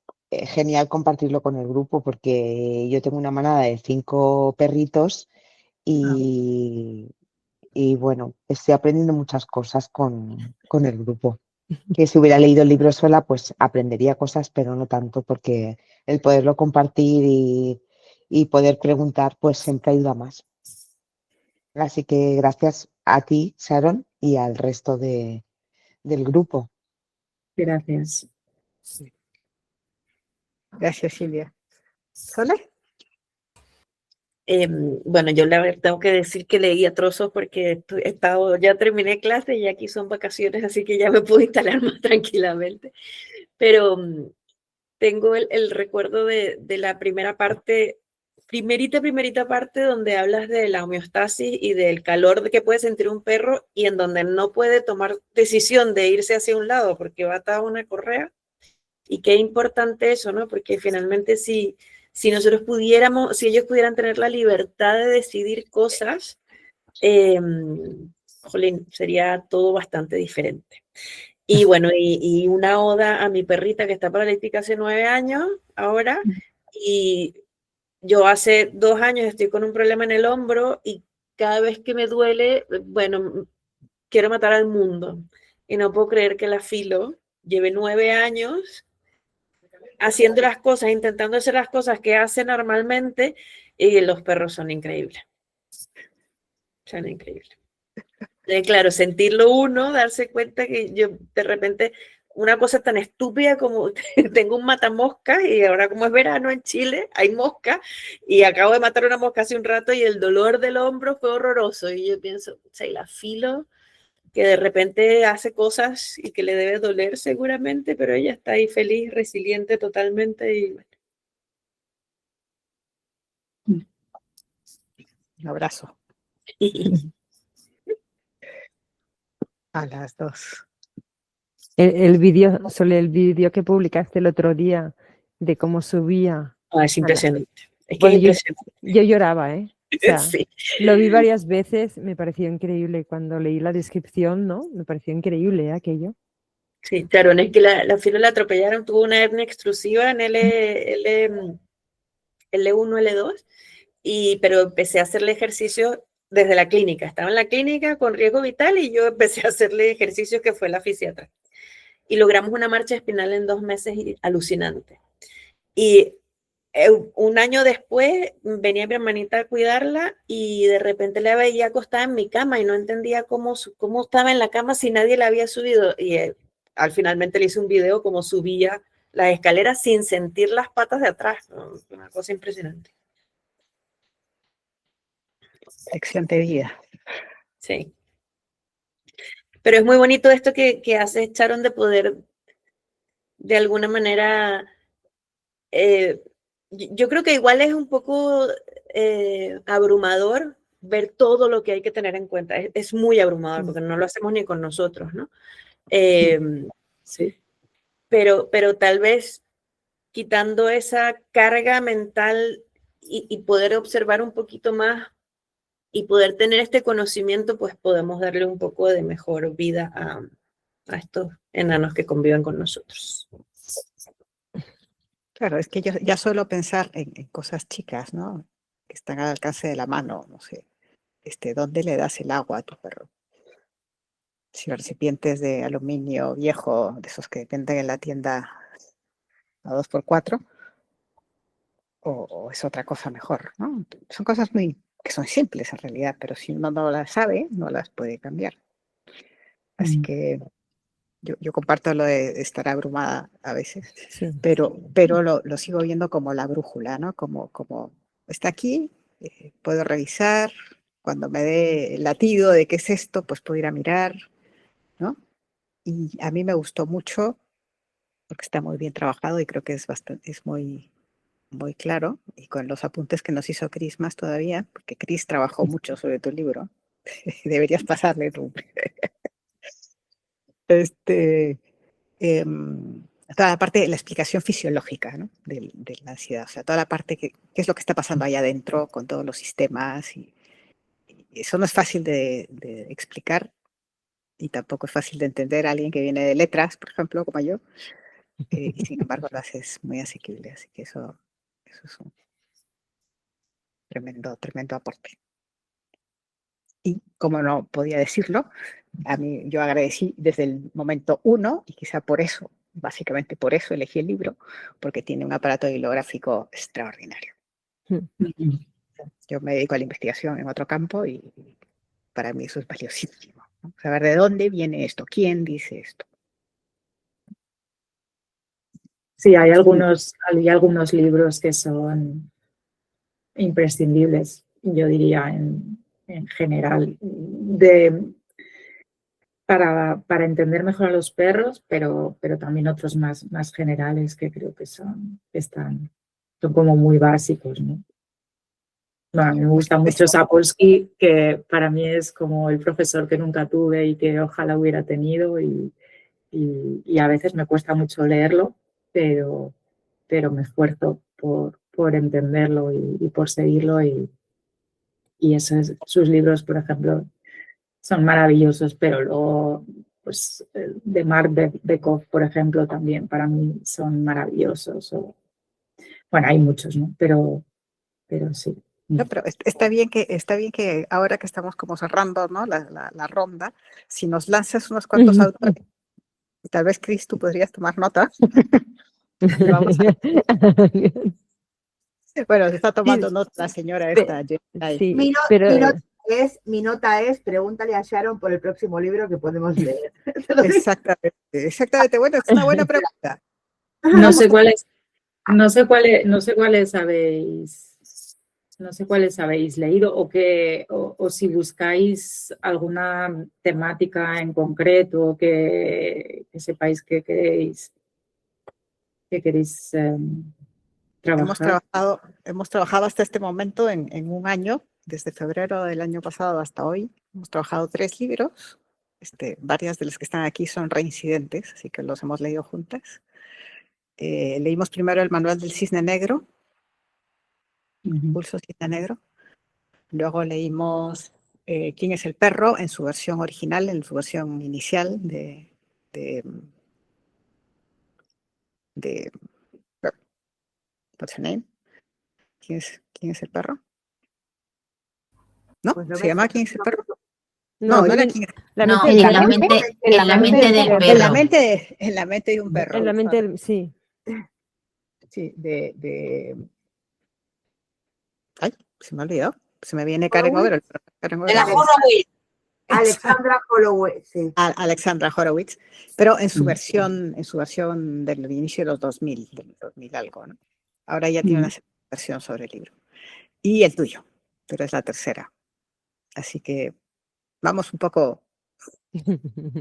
genial compartirlo con el grupo porque yo tengo una manada de 5 perritos y bueno, estoy aprendiendo muchas cosas con el grupo. Que si hubiera leído el libro sola, pues aprendería cosas, pero no tanto, porque el poderlo compartir y poder preguntar, pues siempre ayuda más. Así que gracias a ti, Sharon, y al resto del grupo. Gracias. Gracias, Silvia. ¿Sole? Bueno, yo la verdad tengo que decir que leí a trozos porque ya terminé clase y aquí son vacaciones, así que ya me puedo instalar más tranquilamente. Pero tengo el recuerdo de la primera parte, primerita parte, donde hablas de la homeostasis y del calor que puede sentir un perro y en donde no puede tomar decisión de irse hacia un lado porque va atado a una correa. Y qué importante eso, ¿no? Porque finalmente si nosotros pudiéramos, si ellos pudieran tener la libertad de decidir cosas, jolín, sería todo bastante diferente. Y bueno, y una oda a mi perrita que está paralítica hace 9 años ahora, y yo hace 2 años estoy con un problema en el hombro y cada vez que me duele, bueno, quiero matar al mundo. Y no puedo creer que la Filo lleve 9 años haciendo las cosas, intentando hacer las cosas que hace normalmente, y los perros son increíbles. Son increíbles. Claro, sentirlo uno, darse cuenta que yo de repente una cosa tan estúpida como tengo un matamoscas y ahora como es verano en Chile hay moscas y acabo de matar una mosca hace un rato y el dolor del hombro fue horroroso y yo pienso, o sea, y la Filo que de repente hace cosas y que le debe doler seguramente, pero ella está ahí feliz, resiliente totalmente y bueno. Un abrazo a las dos. El vídeo, Sole, el vídeo que publicaste el otro día de cómo subía. Es impresionante. Es que Bueno, es impresionante. yo lloraba, ¿eh? O sea, Sí. lo vi varias veces, me pareció increíble. Cuando leí la descripción, ¿no? Me pareció increíble aquello. Sí, claro, es que la Filo la atropellaron, tuvo una hernia extrusiva en L1, L2, pero empecé a hacerle ejercicio desde la clínica. Estaba en la clínica con riesgo vital y yo empecé a hacerle ejercicios que fue la fisiatra. Y logramos una marcha espinal en 2 meses alucinante. Y un año después venía mi hermanita a cuidarla y de repente la veía acostada en mi cama y no entendía cómo estaba en la cama si nadie la había subido. Y al finalmente le hice un video como subía las escaleras sin sentir las patas de atrás. ¿No? Una cosa impresionante. Lección de vida. Sí. Pero es muy bonito esto que hace Sharon de poder, de alguna manera, yo creo que igual es un poco abrumador ver todo lo que hay que tener en cuenta. Es muy abrumador porque no lo hacemos ni con nosotros, ¿no? Sí. Pero tal vez quitando esa carga mental y poder observar un poquito más y poder tener este conocimiento, pues podemos darle un poco de mejor vida a estos enanos que conviven con nosotros. Claro, es que yo ya suelo pensar en cosas chicas, ¿no? Que están al alcance de la mano, no sé. ¿Dónde le das el agua a tu perro? Si recipientes de aluminio viejo, de esos que venden en la tienda a 2x4, o es otra cosa mejor, ¿no? Son cosas que son simples en realidad, pero si uno no las sabe, no las puede cambiar. Así que yo comparto lo de estar abrumada a veces, Sí. pero lo sigo viendo como la brújula, ¿no? Como está aquí, puedo revisar, cuando me dé el latido de qué es esto, pues puedo ir a mirar, ¿no? Y a mí me gustó mucho, porque está muy bien trabajado y creo que es muy, muy claro, y con los apuntes que nos hizo Cris más todavía, porque Cris trabajó mucho sobre tu libro, deberías pasarle tú. Toda la parte de la explicación fisiológica, ¿no? de la ansiedad, o sea, toda la parte qué es lo que está pasando allá adentro con todos los sistemas, y eso no es fácil de explicar y tampoco es fácil de entender a alguien que viene de letras, por ejemplo, como yo, y sin embargo lo haces muy asequible, así que eso es un tremendo aporte. Y como no podía decirlo, a mí yo agradecí desde el momento 1 y quizá por eso, básicamente por eso elegí el libro, porque tiene un aparato bibliográfico extraordinario. Yo me dedico a la investigación en otro campo y para mí eso es valiosísimo, ¿no? Saber de dónde viene esto, quién dice esto. Sí, hay algunos libros que son imprescindibles, yo diría, en general, para entender mejor a los perros, pero también otros más generales que creo que son como muy básicos, ¿no? Bueno, a mí me gusta mucho Sapolsky, que para mí es como el profesor que nunca tuve y que ojalá hubiera tenido, y a veces me cuesta mucho leerlo, pero me esfuerzo por entenderlo y por seguirlo, y sus libros, por ejemplo, son maravillosos, pero luego, pues, de Mark Bekoff, por ejemplo, también para mí son maravillosos. Bueno, hay muchos, ¿no? Pero sí. No, pero está bien que ahora que estamos como cerrando, ¿no? la ronda, si nos lanzas unos cuantos autores, tal vez, Cris, tú podrías tomar nota. Y vamos a... Bueno, se está tomando nota la señora esta. Sí, Mi pero nota es, pregúntale a Sharon por el próximo libro que podemos leer. Exactamente. Bueno, es una buena pregunta. No sé cuáles habéis leído, o si buscáis alguna temática en concreto que sepáis que queréis trabajar. Hemos trabajado hasta este momento en un año, desde febrero del año pasado hasta hoy. Hemos trabajado 3 libros. Varias de las que están aquí son reincidentes, así que los hemos leído juntas. Leímos primero el Manual del Cisne Negro, Pulso Cisne Negro. Luego leímos ¿Quién es el perro? En su versión original, en su versión inicial de what's her name? ¿Quién es el perro? ¿No? Pues no ¿Se me llama sé. ¿Quién es el perro? no, No era en ¿Quién es? la No, mente en del la perro. mente, En la mente del del perro. En la perro. mente de un perro. En la mente del, sí. Sí, Ay, se me ha olvidado. Se me viene Karen Overall. Karen De la Overall. Horowitz. Alexandra Holloway, sí. Alexandra Horowitz, pero en su versión del inicio de los 2000, del 2000 algo, ¿no? Ahora ya tiene una versión sobre el libro. Y el tuyo, pero es la tercera. Así que vamos un poco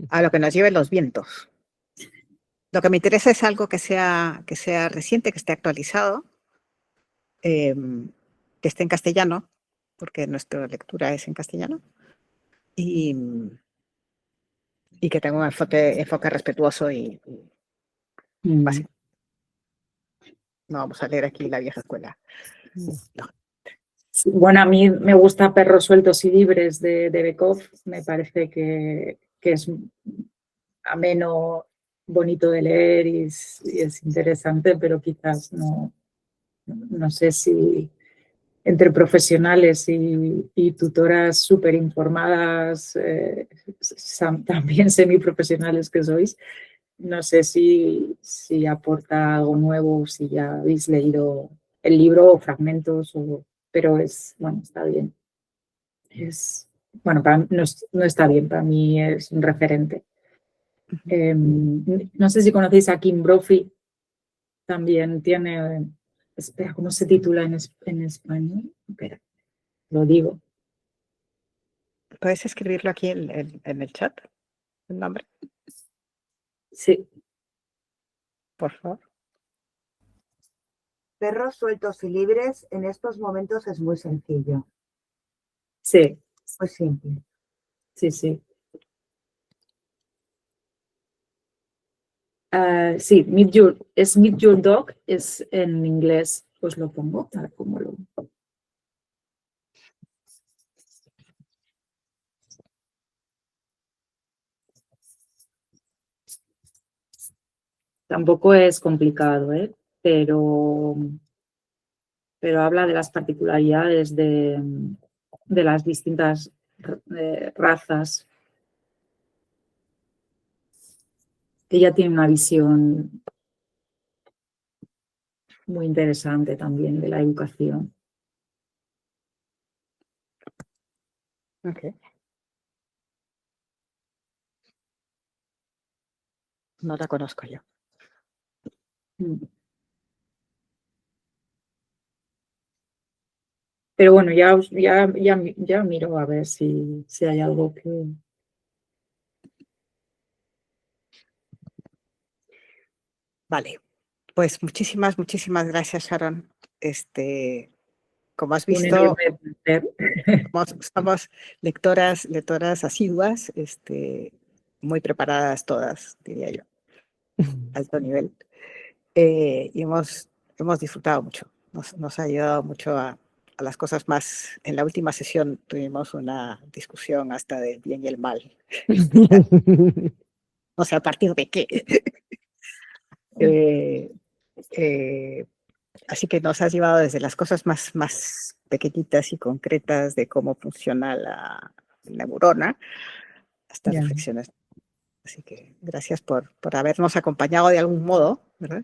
a lo que nos lleven los vientos. Lo que me interesa es algo que sea reciente, que esté actualizado, que esté en castellano, porque nuestra lectura es en castellano, y que tenga un enfoque respetuoso y básico. No vamos a leer aquí la vieja escuela. No. Bueno, a mí me gusta Perros sueltos y libres de Bekoff. Me parece que es ameno, bonito de leer y es interesante, pero quizás no sé si entre profesionales y tutoras súper informadas, también semiprofesionales que sois, no sé si aporta algo nuevo, si ya habéis leído el libro o fragmentos, pero está bien. Para mí no está bien, para mí es un referente. No sé si conocéis a Kim Brophy, también tiene, espera, ¿cómo se titula en español? Espera, lo digo. ¿Puedes escribirlo aquí en el chat? ¿El nombre? Sí. Por favor. Perros sueltos y libres en estos momentos es muy sencillo. Sí. Muy simple. Sí. Sí, Meet Your Dog, es en inglés, pues lo pongo, a ver cómo lo... Tampoco es complicado, pero habla de las particularidades de las distintas razas. Ella tiene una visión muy interesante también de la educación. Okay. No la conozco yo. Pero bueno, ya miro a ver si hay algo que... Vale, pues muchísimas gracias, Sharon. Como has Un visto, enorme placer. somos lectoras asiduas, muy preparadas todas, diría yo, alto nivel. Y hemos disfrutado mucho, nos ha ayudado mucho a las cosas más. En la última sesión tuvimos una discusión hasta del bien y el mal. O sea, ¿a partir de qué? Así que nos has llevado desde las cosas más pequeñitas y concretas de cómo funciona la neurona hasta reflexiones. Así que gracias por habernos acompañado de algún modo, ¿verdad?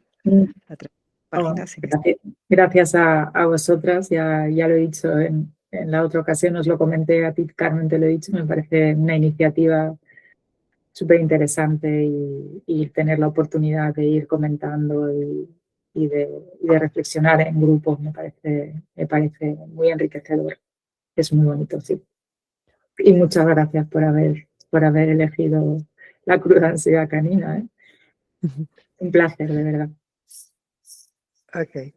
Gracias a vosotras, ya lo he dicho en la otra ocasión, os lo comenté a ti, Carmen, te lo he dicho, me parece una iniciativa súper interesante y tener la oportunidad de ir comentando y de reflexionar en grupos me parece muy enriquecedor. Es muy bonito, sí. Y muchas gracias por haber elegido la cruda ansiedad canina. Un placer, de verdad. Ok.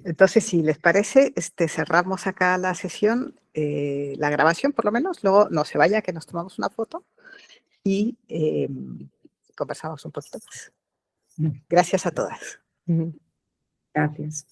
Entonces, si les parece, cerramos acá la sesión, la grabación por lo menos, luego no se vaya, que nos tomamos una foto y conversamos un poquito más. Gracias a todas. Gracias.